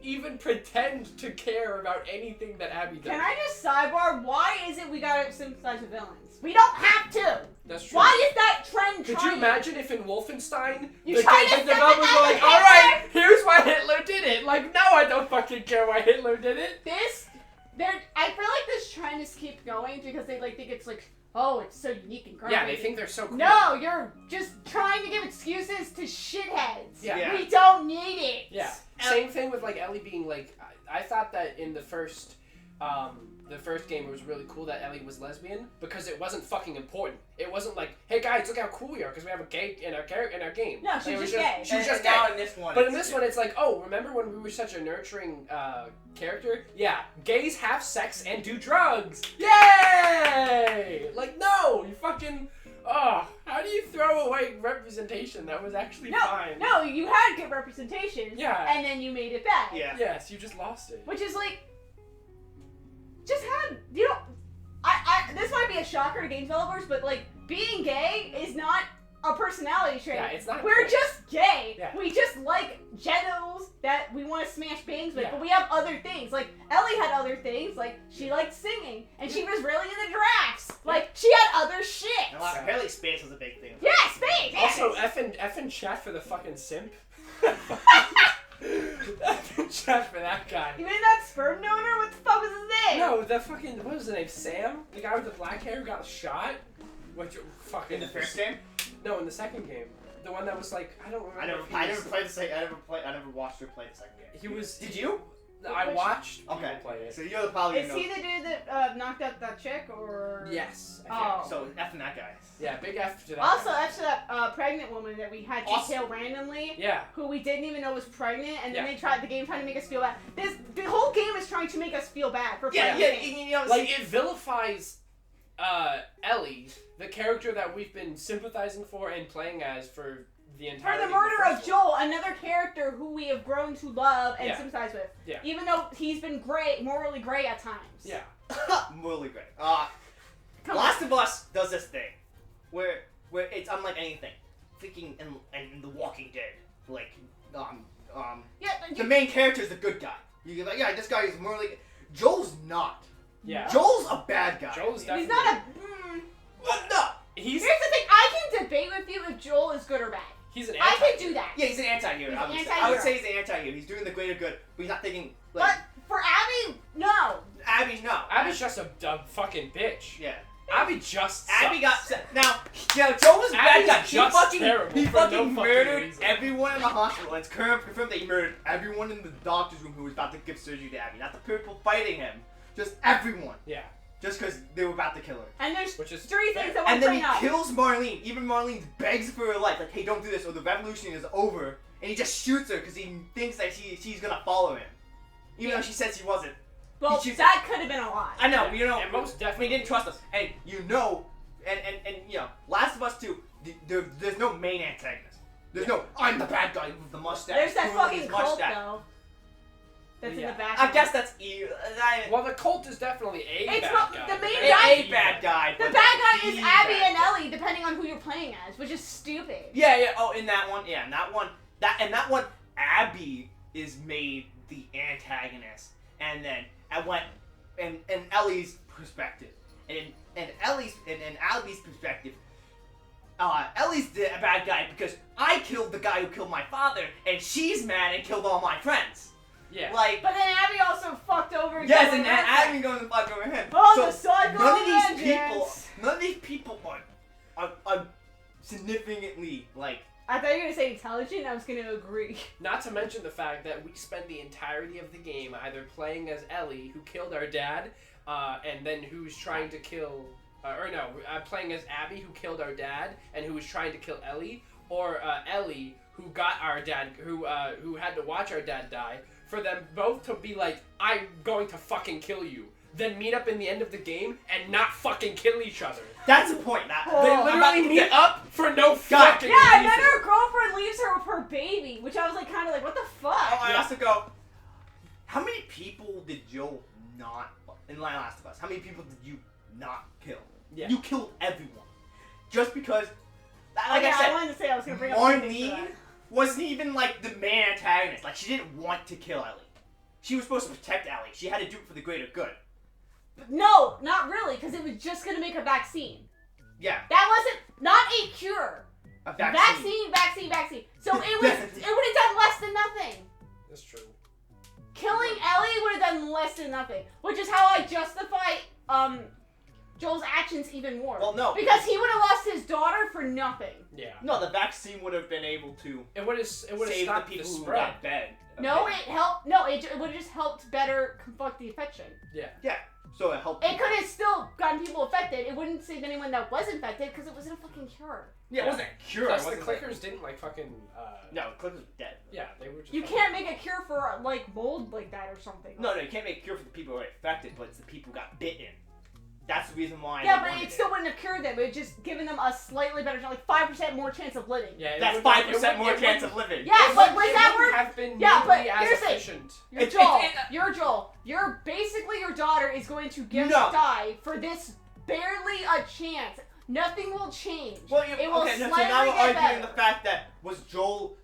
even pretend to care about anything that Abby does. Can I just sidebar? Why is it we gotta sympathize with villains? We don't have to. That's true. Why is that trend? Could you imagine if in Wolfenstein You the try to developers were like, sympathize with all right, here's why Hitler did it. Like, no, I don't fucking care why Hitler did it. I feel like this trend just keeps going because they think it's like, oh, it's so unique and crazy. Yeah, they think they're so cool. No, you're just trying to give excuses to shitheads. Yeah. We don't need it. Yeah. Same thing with like Ellie being like, I thought that in the first game it was really cool that Ellie was lesbian because it wasn't fucking important. It wasn't like, hey guys, look how cool we are because we have a gay in our game. No, Like, she's it was just gay. She was just gay. now in this one. But in this one, it's like, oh, remember when we were such a nurturing character? Yeah, gays have sex and do drugs. Yay! Like, no, you fucking. Oh, how do you throw away representation that was actually fine? No, you had good representation. Yeah. And then you made it bad. Yeah. Yes, you just lost it. Which is like, just have this might be a shocker to game developers, but like being gay is not a personality trait. Yeah, it's not. We're cool. just gay. Yeah. We just like genitals that we want to smash bangs with, Yeah. but we have other things. Like Ellie had other things. Like she liked singing, and she was really into giraffes. Like she had other shit. And apparently space was a big thing. Yeah, space. Yes. Also, effing chat for the fucking simp. Effing chat for that guy. You mean that sperm donor? What the fuck was his name? No, the fucking, what was his name? Sam? The guy with the black hair who got shot? Which fucking. In the first game? No, in the second game. The one that was like, I don't remember. I never played the second. I never watched or played the second game. He was. Did you? I watched people Okay. play it. So you're probably Is know. he the dude that knocked out that chick, or? Yes. I think. Oh. So effing that guy. Yeah, big F to that. Also, guy. after that pregnant woman that we had to Awesome. kill randomly, Yeah. who we didn't even know was pregnant, and then Yeah. the game tried to make us feel bad. The whole game is trying to make us feel bad for Yeah, pregnant. you know, Like, it vilifies Ellie, the character that we've been sympathizing for and playing as for the entire. For the murder of Joel, another character who we have grown to love and Yeah. sympathize with. Yeah. Even though he's been morally gray at times. Yeah. morally great. Come Last on. of Us does this thing where it's unlike anything. Thinking in The Walking Dead, like Yeah, the main character is the good guy. You're like, yeah, this guy is morally. Joel's not. Yeah. Joel's a bad guy. Joel's definitely. he's not a. Well, no. He's Here's the thing. I can debate with you if Joel is good or bad. he's an I anti. can do that. Yeah, he's an anti-hero. He's I an would, say, anti-hero. I would say he's an anti-hero. He's doing the greater good, but he's not thinking like But for Abby, no. Abby's no. Abby's just a fucking bitch. Yeah. Abby just. Abby got sucks. now. Yeah, Joel was a bad Abby's guy. He just fucking terrible he for no fucking fucking murdered reason. everyone in the hospital. And it's confirmed that he murdered everyone in the doctor's room who was about to give surgery to Abby. Not the people fighting him, just everyone. Yeah. Just because they were about to kill her. And there's Which is three fair. things I want And to then bring he up. kills Marlene. Even Marlene begs for her life, like, "Hey, don't do this, or the revolution is over." And he just shoots her because he thinks that she's gonna follow him, even though she said she wasn't. Well, he shoots- that could have been a lie. I know, Yeah. you know. And most I definitely mean, he didn't trust us, and you know, Last of Us 2. There's no main antagonist. There's no I'm the bad guy with the mustache. There's that who fucking his cult mustache. though. That's in Yeah. the back. I guess that's Well, the cult is definitely a It's bad not- guy. the main a guy- bad guy. the but bad guy is the Abby bad and guy. Ellie, depending on who you're playing as, which is stupid. Yeah. Oh, in that one, yeah, in that one, Abby is made the antagonist, and then and Ellie's perspective, and Abby's perspective. Ellie's the bad guy because I killed the guy who killed my father, and she's mad and killed all my friends. Yeah. Like, But then Abby also fucked over. yes, Joel and Redford. Abby going to fuck over him. Oh, the cycle none of of vengeance. these people are significantly like. I thought you were gonna say intelligent. I was gonna agree. Not to mention the fact that we spent the entirety of the game either playing as Ellie, who killed our dad, and then who's trying to kill, playing as Abby, who killed our dad, and who was trying to kill Ellie, or Ellie, who got our dad, who had to watch our dad die. For them both to be like, I'm going to fucking kill you, then meet up in the end of the game and not fucking kill each other. That's the point. That Oh, They I'm literally meet up for no fucking Yeah, and reason. then her girlfriend leaves her with her baby, which I was like, kind of like, what the fuck? I Yeah. also go. How many people did Joel not in Last of Us? How many people did you not kill? Yeah. You killed everyone, just because. Like Oh, yeah, I said, wanted to say I was gonna bring up something for Marlene that. wasn't even like the main antagonist. Like she didn't want to kill Ellie. She was supposed to protect Ellie. She had to do it for the greater good. No, not really, because it was just gonna make a vaccine. Yeah, That wasn't not a cure. a vaccine. Vaccine. So it would have done less than nothing. That's true. Killing Ellie would have done less than nothing, which is how I justify Joel's actions even more. Well, no. Because he would have lost his daughter for nothing. Yeah. No, the vaccine would have been able to It would have save the stopped people who spread. got bed. No, it helped. No, it would have just helped better confront the infection. Yeah. So it helped. It could have still gotten people affected. It wouldn't save anyone that was infected because it wasn't a fucking cure. Yeah, it wasn't a cure. Plus, it the wasn't like- clickers didn't like fucking. No, Clickers was dead. Yeah, they were just. You fucking- can't make a cure for like mold like that or something. No, you can't make a cure for the people who are infected, but it's the people who got bitten. That's the reason why. Yeah, they but wanted it still wouldn't have cured them. It would just given them a slightly better, like 5% more chance of living. Yeah, it That's would- 5% it more would- chance of living. Yeah, it but would- was it that wouldn't worth? have been Yeah, but nearly as here's the thing. efficient. You're It's- Joel. it's- You're Joel. You're basically your daughter is going to No. die for this barely a chance. Nothing will change. Well, it will okay, so slightly now we're get arguing better. the fact that was Joel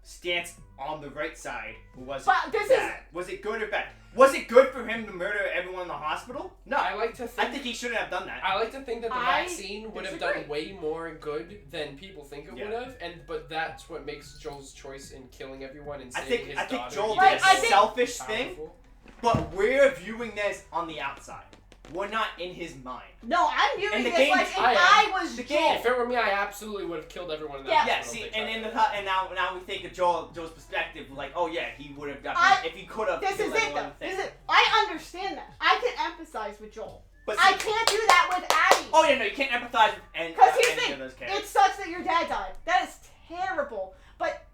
stance on the right side, or was But it this bad? Was it good or bad? Was it good for him to murder everyone in the hospital? No, I like to I think. think he shouldn't have done that. I like to think that the I vaccine would have disagree. done way more good than people think it Yeah. would have, but that's what makes Joel's choice in killing everyone and I saving think his I think daughter. Joel even did a I think- selfish thing, powerful. but we're viewing this on the outside. We're not in his mind. No, I'm viewing And the this game- like if I am. I was The Joel. game- If it were me, I absolutely would have killed everyone in that Yeah. Yeah, hospital see, if they and tried in that. the now we think of Joel's perspective, like, oh yeah, he would have I- done if he could have. This is killed it everyone though. in the thing. This is I understand that. I can empathize with Joel. But I see- can't do that with Abby. Oh yeah, no, you can't empathize with Because here's the any of thing, those characters. it sucks that your dad died. That is terrible. But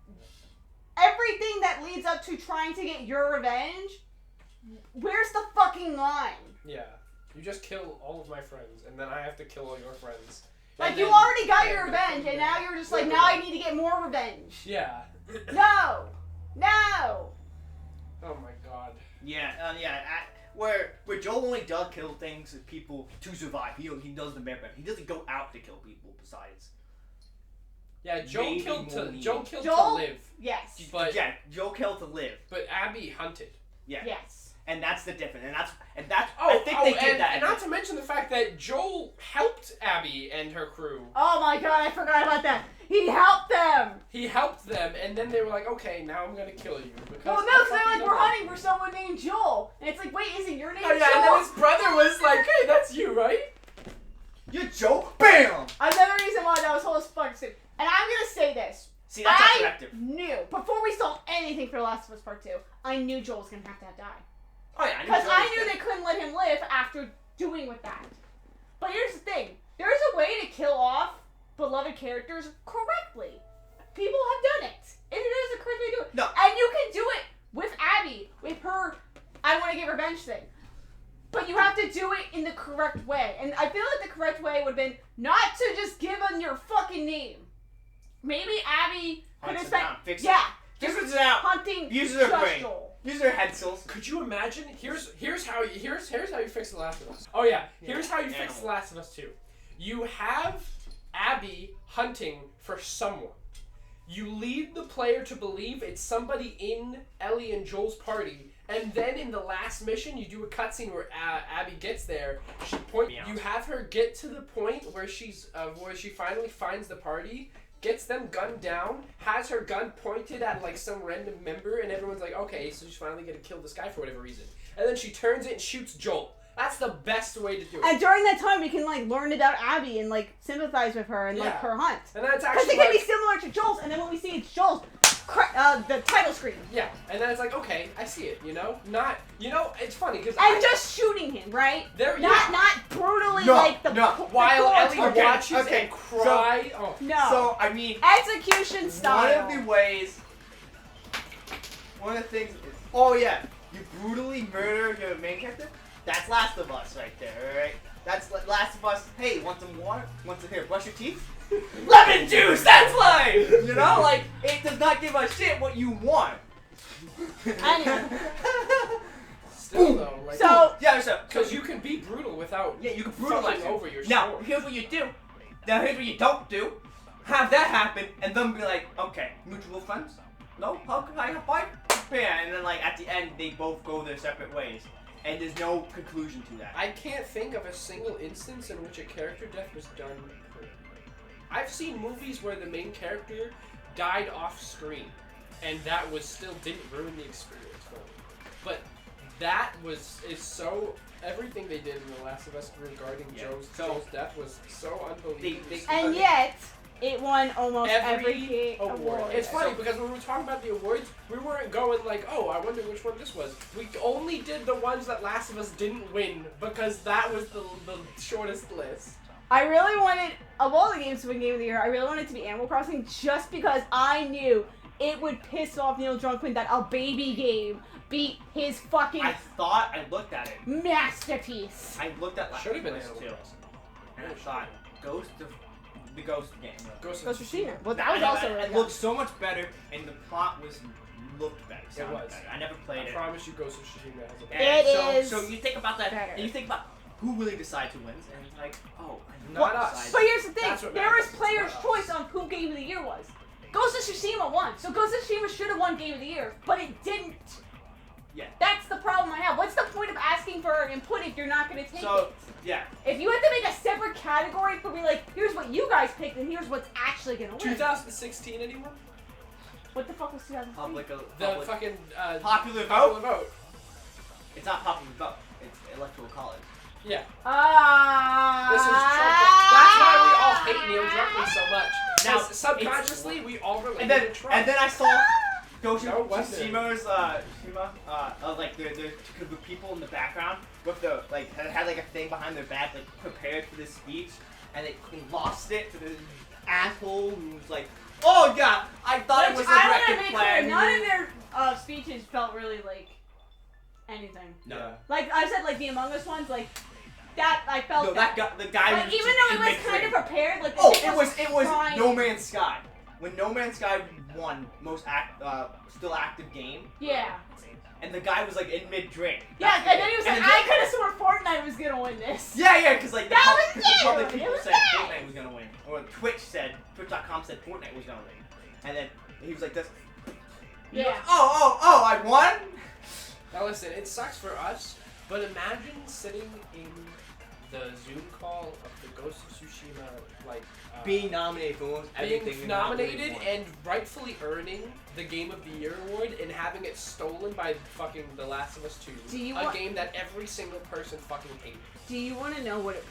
everything that leads up to trying to get your revenge, where's the fucking line? Yeah. You just kill all of my friends, and then I have to kill all your friends. Like, And you then- already got yeah, your but- revenge, and now you're just like, now I need to get more revenge. Yeah. No! No! Oh my god. Yeah, where Joel only does kill things with people to survive. He does the bare minimum. He doesn't go out to kill people. Besides, Yeah, Joel Maybe killed more to needed. Joel killed to Joel? live, Yes. but yeah, Joel killed to live. but Abby hunted. Yeah, Yes. and that's the difference. And that's Oh, I think they did and, that. and not to mention the fact that Joel helped Abby and her crew. Oh my god, I forgot about that. He helped them! He helped them, and then they were like, "Okay, now I'm gonna kill you." Because Well, no, I so they're fucking like, know we're that." hunting for someone named Joel. And it's like, wait, isn't your name Oh, yeah, Joel? and then his brother was like, "Hey, that's you, right?" You're Joel. Bam. Another reason why that was whole as fuck stupid. And I'm gonna say this. See, that's not I directive. knew, before we saw anything for The Last of Us Part 2, I knew Joel was gonna have to die. Oh yeah, Because Joel I was knew dead. they couldn't let him live after doing with that. But here's the thing. There's a way to kill off beloved characters correctly. People have done it. And it is a correct way to do it. No. And you can do it with Abby, with her I want to get revenge thing. But you have to do it in the correct way. And I feel like the correct way would have been not to just give them your fucking name. Maybe Abby could Hunts have it spent... down, fix it. Yeah. Figures it out. Hunting Uses her just brain. Joel. Use their head cells. Could you imagine? Here's how you fix The Last of Us. Oh yeah, here's how you Yeah. fix The Last of Us 2. You have Abby hunting for someone. You lead the player to believe it's somebody in Ellie and Joel's party, and then in the last mission, you do a cutscene where Abby gets there. She You have her get to the point where she finally finds the party, gets them gunned down, has her gun pointed at like some random member, and everyone's like, okay, so she's finally gonna kill this guy for whatever reason. And then she turns it and shoots Joel. That's the best way to do it. And during that time, we can like learn about Abby and like sympathize with her and like Yeah. her hunt. And that's Because actually it can be like, similar to Joel's, and then when we see it's Joel's, the title screen, yeah. And then it's like, okay, I see it. You know, not it's funny because and just shooting him, right? there, Not brutally No, like the no. while the Ellie gore- Okay, watches okay, and cry. No. So I mean, Execution style. one of the ways, one of the things is, oh yeah, you brutally murder your main character. That's Last of Us right there, alright? That's Last of Us. Hey, want some water? Want some here? Brush your teeth? Lemon juice. That's life. You know, like it does not give a shit what you want. Anyway. Still though, like, So Yeah, so because you can be brutal without yeah, you can brutalize fucking him. over your Now, sword. here's what you do. Now, here's what you don't do. Have that happen, and then be like, okay, mutual friends? No? How can I fight? yeah, and then like at the end they both go their separate ways, and there's no conclusion to that. I can't think of a single instance in which a character death was done poorly. I've seen movies where the main character died off screen, and that was still didn't ruin the experience for me. But that is so. Everything they did in The Last of Us regarding Yeah. Joe's death was so unbelievable. And yet, it won almost every award. award. It's funny because when we were talking about the awards, we weren't going like, oh, I wonder which one this was. We only did the ones that Last of Us didn't win because that was the shortest list. I really wanted, of all the games to win Game of the Year, I really wanted it to be Animal Crossing just because I knew it would piss off Neil Druckmann that a baby game beat his fucking I thought I looked at it. masterpiece. I looked at Should have been list Animal too, Crossing. and I thought the Ghost game. Ghost Ghost of of Tsushima. Tsushima. Well, that was also really It good. looked so much better, and the plot looked better. Sounded was. better. I never played I it. promise you, Ghost of Tsushima has a And It so, is So you think about that, better. and you think about who really decides who wins, and it's like, oh, I Not know us. decides. But here's the thing, That's what there was matters. player's Not us. choice on who Game of the Year was. Ghost of Tsushima won, so Ghost of Tsushima should have won Game of the Year, but it didn't. Yeah. That's the problem I have. What's the point of asking for an input if you're not going to take So it? yeah, If you had to make a separate category for me, like, here's what you guys picked and here's what's actually going to win. 2016, anyone? What the fuck was 2016? The fucking popular popular vote. vote. It's not popular vote. It's electoral college. Yeah. Ah. This is Trump. That's why we all hate Neil Druckmann so much. Now, Now, subconsciously, we all related And then to Trump. and then I saw Ghost No of wonder. Tsushima's like the people in the background with the like had like a thing behind their back like prepared for this speech, and they lost it to this asshole who was like, oh yeah, I thought it was a I want to directed make clear, plan. none of their speeches felt really like anything. No. Yeah. Like I said, like the Among Us ones, like that I felt No, that guy, the guy like was even just though it was mid-frame. kind of prepared, like the Oh, shit it was trying- No Man's Sky. When No Man's Sky won still active game, Yeah. and the guy was like in mid drink. Yeah, and then he was like, And I could have sworn Fortnite was gonna win this. Yeah, because like That was the public it! people It was said it! Fortnite was gonna win, or Twitch.com said Fortnite was gonna win, and then he was like this. Yeah. Oh, I won. Now listen, it sucks for us, but imagine sitting in the Zoom call of the Ghost of Tsushima, like Being nominated for almost everything. being and not nominated winning one. and rightfully earning the Game of the Year award and having it stolen by fucking The Last of Us 2, Do you a want- game that every single person fucking hated. Do you want to know what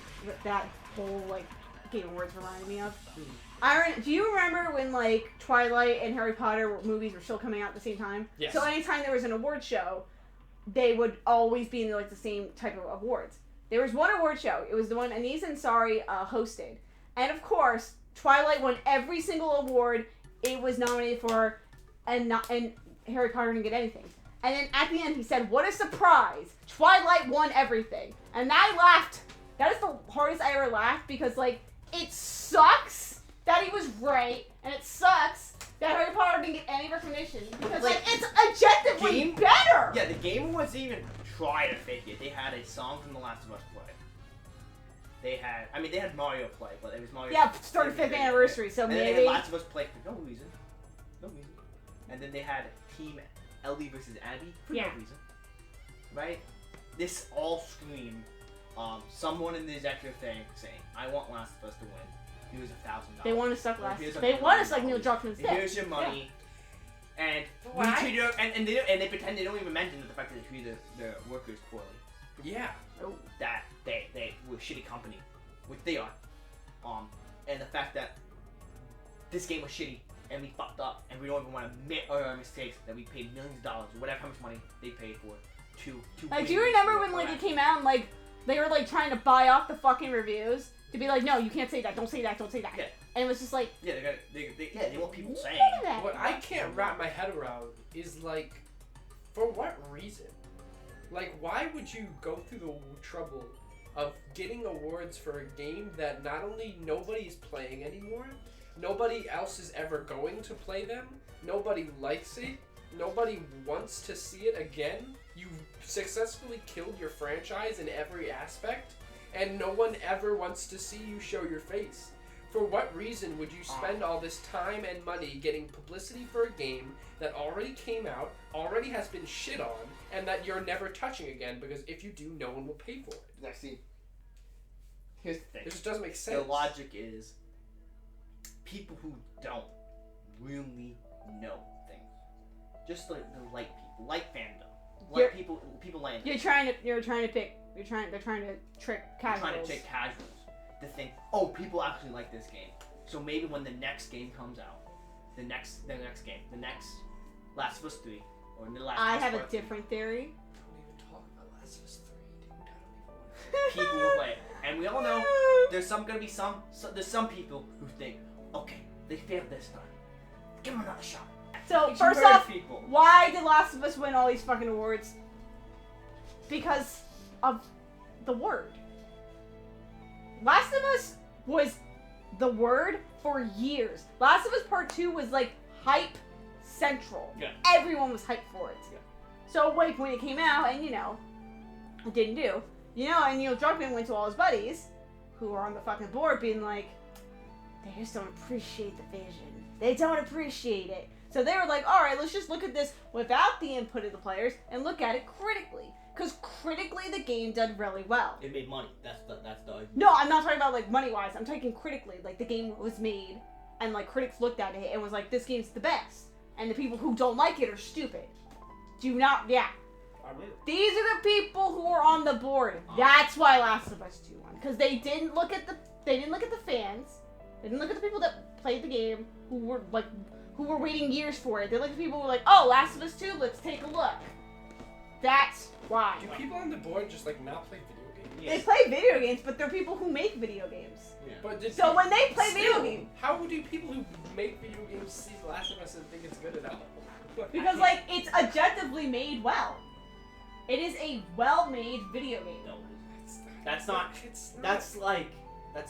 that whole like Game Awards reminded me of? Hmm. Do you remember when like Twilight and Harry Potter movies were still coming out at the same time? Yes. So anytime there was an award show, they would always be in like the same type of awards. There was one award show. It was the one Aziz Ansari hosted, and of course Twilight won every single award it was nominated for, and Harry Potter didn't get anything. And then at the end he said, "What a surprise! Twilight won everything." And I laughed. That is the hardest I ever laughed because like it sucks that he was right, and it sucks that Harry Potter didn't get any recognition because like it's objectively Game- better. Yeah, the game wasn't even try to fake it. They had a song from The Last of Us play. They had Mario play, but it was Mario. Yeah, started 5th anniversary, so And then they maybe. had Last of Us play for no reason. And then they had Team Ellie versus Abby for Yeah. no reason. Right? This all screamed someone in the executive thing saying, I want Last of Us to win. Here's $1,000. They want to suck last. Here's They $100. want to suck Neil Druckmann's dick. Here's your money. And we Why? treat and they pretend they don't even mention the fact that they treat the workers poorly. Yeah. That they were a shitty company, which they are. And the fact that this game was shitty and we fucked up and we don't even want to admit our mistakes, that we paid millions of dollars or whatever how much money they paid for to Like, do you remember when like it came out and like they were like trying to buy off the fucking reviews to be like, no, you can't say that, don't say that, don't say that. Yeah. And it was just like, Yeah, they want people saying. look at that. What I can't wrap my head around is like, for what reason? Like, why would you go through the trouble of getting awards for a game that not only nobody's playing anymore, nobody else is ever going to play them, nobody likes it, nobody wants to see it again, you successfully killed your franchise in every aspect, and no one ever wants to see you show your face. For what reason would you spend all this time and money getting publicity for a game that already came out, already has been shit on, and that you're never touching again? Because if you do, no one will pay for it. I see. Here's the thing. It just doesn't make sense. The logic is people who don't really know things, just like the light people, light fandom, You're- light people like They're trying to trick casuals. trying to take casuals to think, oh, people actually like this game. So maybe when the next game comes out, the next Last of Us 3 or the Last I of Us have a Part 2, different theory. Don't even talk about Last of Us 3, dude. I don't even want people will play it, and we all know there's some people who think, okay, they failed this time, give them another shot. So It's first weird off, people. why did Last of Us win all these fucking awards? Because of the word. Last of Us was the word for years. Last of Us Part 2 was like hype central. Yeah. Everyone was hyped for it. Yeah. So like when it came out and it didn't do. And Neil Druckmann went to all his buddies who were on the fucking board being like, they just don't appreciate the vision. They don't appreciate it. So they were like, alright, let's just look at this without the input of the players and look at it critically. Because critically the game did really well. It made money. That's the No, I'm not talking about like money-wise. I'm talking critically. Like the game was made and like critics looked at it and was like, this game's the best. And the people who don't like it are stupid. Yeah. These are the people who are on the board. That's why Last of Us 2 won. Because they didn't look at the fans. They didn't look at the people that played the game who were waiting years for it. They looked at people who were like, oh, Last of Us 2, let's take a look. That's why. Do people on the board just like not play video games? They play video games, but they're people who make video games. But did So pe- when they play Still, video games, how do people who make video games see The Last of Us and think it's good at all? because like it's objectively made well. It is a well-made video game. No, That's not. It's not. That's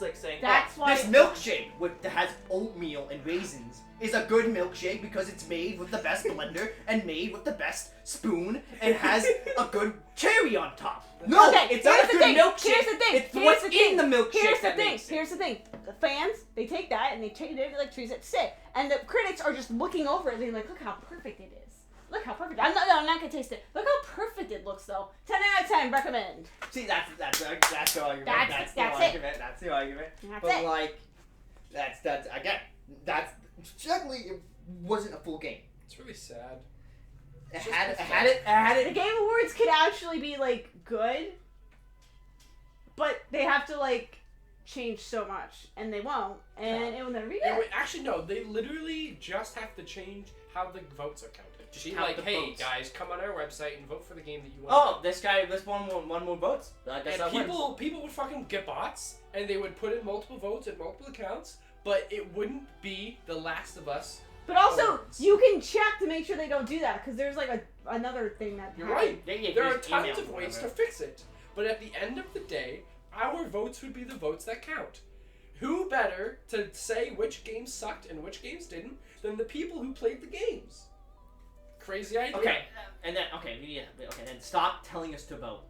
like saying. That's why. this milkshake that has oatmeal and raisins is a good milkshake because it's made with the best blender and made with the best spoon and has a good cherry on top. No, Okay, it's not a here's the good thing, milkshake. here's the thing, It's here's what's the in thing, the milkshake Here's the that thing. makes it. Here's the thing. The fans, they take that and they treat it like trees that sick, and the critics are just looking over it and being like, "Look how perfect it is. Look how perfect. I'm not gonna taste it. Look how perfect it looks, though. 10 out of 10. Recommend." See, that's the argument. That's the it. argument. That's the argument. That's But it. like, that's again. That's certainly it wasn't a full game. It's really sad. It It's had The it. Game Awards could actually be like good, but they have to like change so much, and they won't, and it will never be good. Actually, no. They literally just have to change how the votes are counted. Just Be count like, the hey votes. guys, come on our website and vote for the game that you want. Oh, this one more votes. I guess And that wins. people would fucking get bots, and they would put in multiple votes and multiple accounts, but it wouldn't be The Last of Us. But also, Awards. you can check to make sure they don't do that, because there's like another thing that You're happened. right. There are tons of ways to fix it, but at the end of the day, our votes would be the votes that count. Who better to say which games sucked and which games didn't than the people who played the games? Crazy idea. Okay, and then then stop telling us to vote.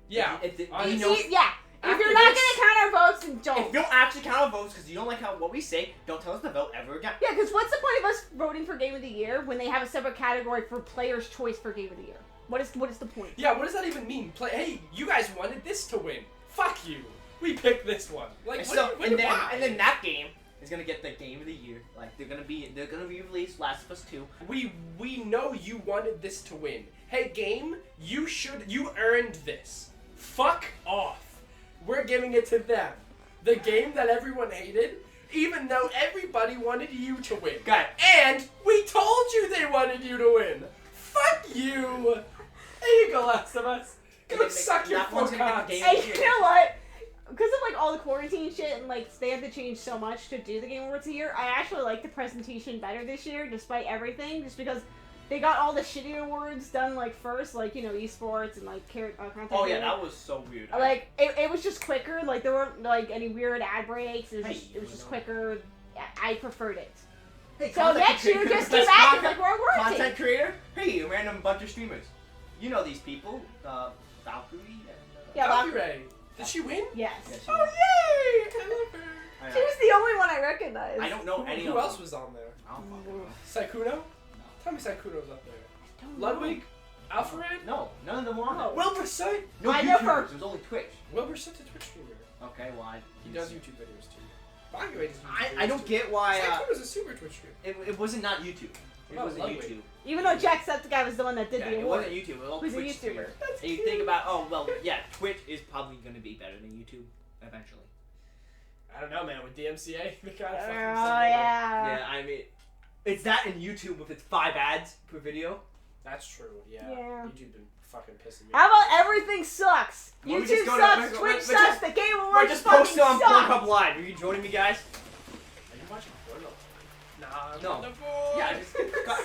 Yeah. We know- Yeah. If After you're not this- gonna count our votes, then don't. If you don't actually count our votes because you don't like what we say, don't tell us to vote ever again. Yeah, because what's the point of us voting for Game of the Year when they have a separate category for Player's Choice for Game of the Year? What is the point? Yeah, what does that even mean? Hey, you guys wanted this to win. Fuck you. We picked this one. Like, And what so, do you, and then that game is gonna get the game of the year. Like they're gonna be released Last of Us 2. We know you wanted this to win. Hey, game, you earned this. Fuck off. We're giving it to them. The game that everyone hated, even though everybody wanted you to win. Got it. And we told you they wanted you to win. Fuck you. There you go, Last of Us. Go suck your that one's full gonna cocks. get the game. And you know what? Because of like all the quarantine shit and like they have to change so much to do the Game Awards a year, I actually like the presentation better this year, despite everything, just because they got all the shitty awards done like first, like esports and like content. Oh yeah, creator. that was so weird. Like it was just quicker. Like there weren't like any weird ad breaks. It was Hey, just, it was just you know. quicker. I preferred it. Hey, So content next year, creator, just do best that content- like we're working. Content creator? Hey, a random bunch of streamers. You know these people. Valkyrie and. Yeah, Valkyrie. Did she win? Yes. Yeah, she Oh, was. yay! I love her. I know. She was the only only one I recognize. I don't know any Who of else them. was on there? I don't fucking know. Saikuno? Tell me Saikuno's up there. Don't know. Ludwig? Alpharad? No, none of them were on No. it. Wilbur Soot? No I know YouTubers. for- It was only Twitch. Wilbur Soot's a Twitch streamer. Okay, well, He does YouTube videos too. Bagway does YouTube videos I don't too. get why. Saikuno's a super Twitch streamer. It wasn't not YouTube. It Oh, wasn't lovely. YouTube. Even though Jacksepticeye was the one that did Yeah, the it award. wasn't YouTube. It was all Who's a Twitch YouTuber? streamers. That's And you cute. think about, oh well, yeah, Twitch is probably going to be better than YouTube eventually. I don't know, man. With DMCA, they kind of Oh fucking yeah. Yeah, I mean, it's that in YouTube with its 5 ads per video. That's true. Yeah. Yeah. YouTube been fucking pissing me How off. about everything sucks? Well, we YouTube just go to- sucks, we're- Twitch we're sucks, just- the Game We're Awards just fucking posted on suck. Pornhub Live. Are you joining me, guys? Are you watching porno? Nah, I'm No. on the board. Yeah,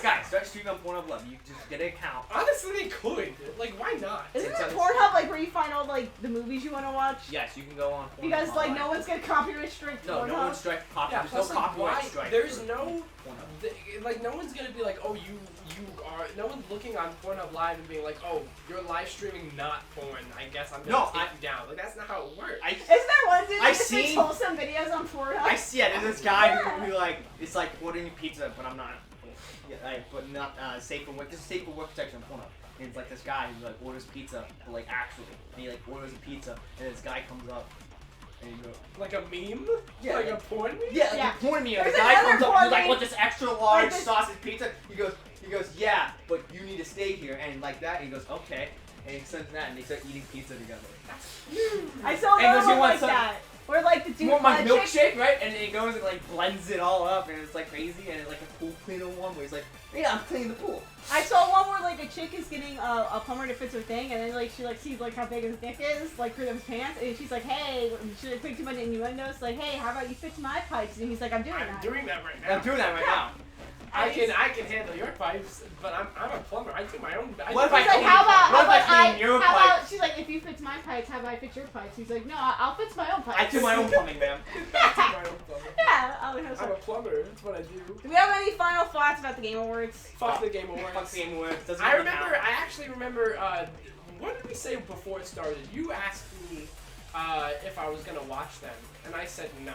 guys, start streaming on Pornhub Live. You just get an account. Honestly, they could. Like, why not? Isn't It's it on- Pornhub like where you find all like the movies you want to watch? Yes, you can go on Pornhub. Because like Live. no one's gonna copyright strike No, Pornhub. no one's strike copy. Yeah, There's plus, no like, copyright why? strike. There's for no, Pornhub. like, no one's gonna be like, oh, you are. No one's looking on Pornhub Live and being like, oh, you're live streaming not porn. I guess I'm gonna No, take you down. Like, that's not how it works. Isn't there one dude that I've just makes seen- wholesome videos on Pornhub? I see it. There's this guy who like it's like ordering pizza, but I'm not. Yeah, but not safe for work. This is safe for work section on Pornhub. And it's like this guy who like orders pizza, but like actually, and he like orders a pizza, and this guy comes up, and he goes, Like a meme? Yeah, Like yeah. a porn meme? yeah, Yeah. like porn me. And the There's guy another comes up, porn he's like, meme. "Want this extra large Like this- sausage pizza?" He goes, "Yeah, but you need to stay here." And like that, and he goes, "Okay." And he sends that, and they start eating pizza together. I saw And another does he one want like some- that. Where like the dude You want my chick- milkshake, right? And then he goes and like blends it all up, and it's like crazy. And it's like a pool cleaner one where he's like, "Yeah, I'm cleaning the pool." I saw one where like a chick is getting a plumber to fix her thing, and then like she like sees like how big his dick is, like through his pants, and she's like, "Hey," she like picks too much innuendos, like, "Hey, how about you fix my pipes?" And he's like, "I'm doing I'm that." doing that right now. I'm doing that right now. I can handle your pipes, but I'm a plumber. I do my own. What if He's I like, "How about What if I clean your how about?" pipes? She's like, "If you fix my pipes, how about I fix your pipes?" He's like, "No, I'll fix my own pipes." I do my own plumbing, man. I do my own plumber. Yeah, I'll have I'm some. a plumber. That's what I do. Do we have any final thoughts about the Game Awards? Fuck the Game Awards. Fuck the Game Awards. Doesn't I really remember. count. I actually remember. What did we say before it started? You asked me if I was gonna watch them, and I said no.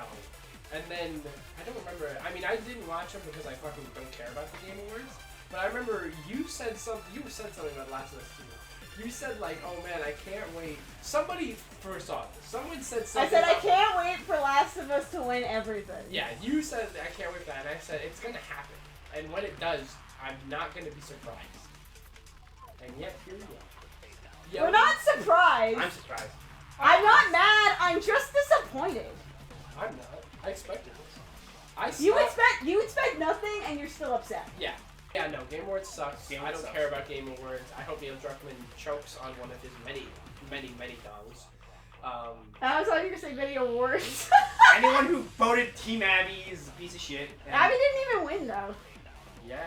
And then I don't remember. I mean, I didn't watch them because I fucking don't care about the Game Awards. But I remember you said something. You said something about Last of Us 2. You said like, "Oh man, I can't wait." Somebody first off, someone said I something. said I about- can't wait for Last of Us to win everything. Yeah, you said I can't wait for that, and I said it's gonna happen. And when it does, I'm not gonna be surprised. And yet here we are. We're not surprised. I'm surprised. I'm not mad. I'm just disappointed. I'm not. I expected this. I You saw- expect nothing, and you're still upset. Yeah. Yeah, no, Game Awards sucks. Game I Awards don't sucks. care about Game Awards. I hope Neil Druckmann chokes on one of his many dongs. I was talking to say Video Awards. Anyone who voted Team Abby is a piece of shit. and- Abby didn't even win though. Yeah,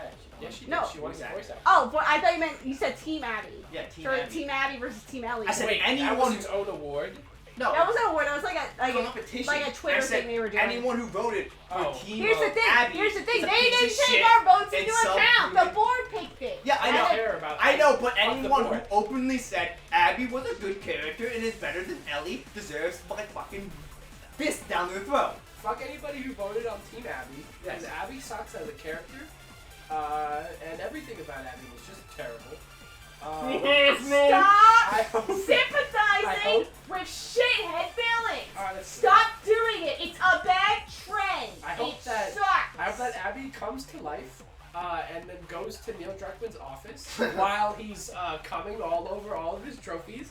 she did. No. She won the voice actor. Oh, but I thought you said Team Abby. Yeah, Team Or Abby. Team Abby versus Team Ellie. I said Wait, that anyone was who- its own award? No. that wasn't a award. That was like a competition. like a Twitter I said thing they were doing. anyone who voted for Oh. Team Here's the thing. Abby Here's the thing. is a They piece didn't of take shit. our votes and into some account. The really- board picked it. Yeah, I I know. don't care about I know, but the anyone who board. openly said Abby was a good character and is better than Ellie deserves my fucking fist down their throat. Fuck anybody who voted on Team Abby. Yes. Because Abby sucks as a character. And everything about Abby was just terrible. Stop I hope- sympathizing hope- with shithead villains. That's- Stop doing it. It's a bad trend. I hope it that- sucks. I hope that Abby comes to life and then goes to Neil Druckmann's office while he's coming all over all of his trophies.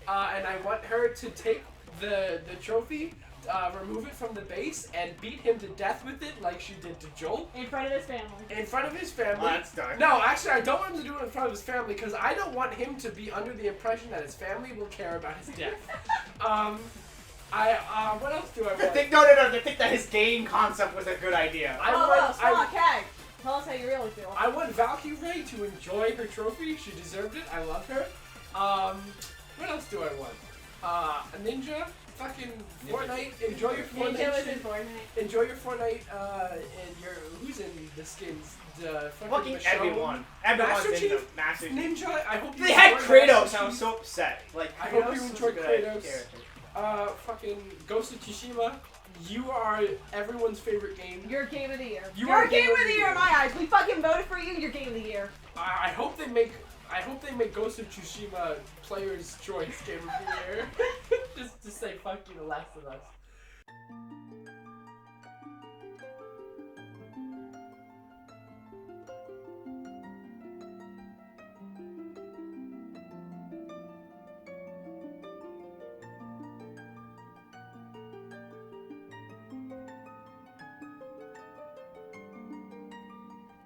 And I want her to take the trophy, remove it from the base, and beat him to death with it like she did to Joel In front of his family. in front of his family. Oh, that's dark. No, actually, I don't want him to do it in front of his family because I don't want him to be under the impression that his family will care about his death. What else do I I want? think I think that his game concept was a good idea. I Oh, want- Come on, Kag. Tell us how you really feel. I want Valkyrie to enjoy her trophy. She deserved it. I love her. What else do I want? A ninja. Fucking Fortnite. Enjoy your Ninja was Fortnite. in Fortnite. Enjoy your Fortnite. And your who's in the skins? The Fucking Michonne? everyone. Everyone's Master in Chief? the Master Chief. Ninja. I hope you They had enjoy Kratos. Master I was Chief. so upset. Like I hope Kratos you was enjoyed a good Kratos. character. Fucking Ghost of Tsushima. You are everyone's favorite game. Your game of the year. You You're are game of the year in my eyes. We fucking voted for you. Your game of the year. I hope they make Ghost of Tsushima Player's Choice Game of the Year. just to say fuck you to Last of Us.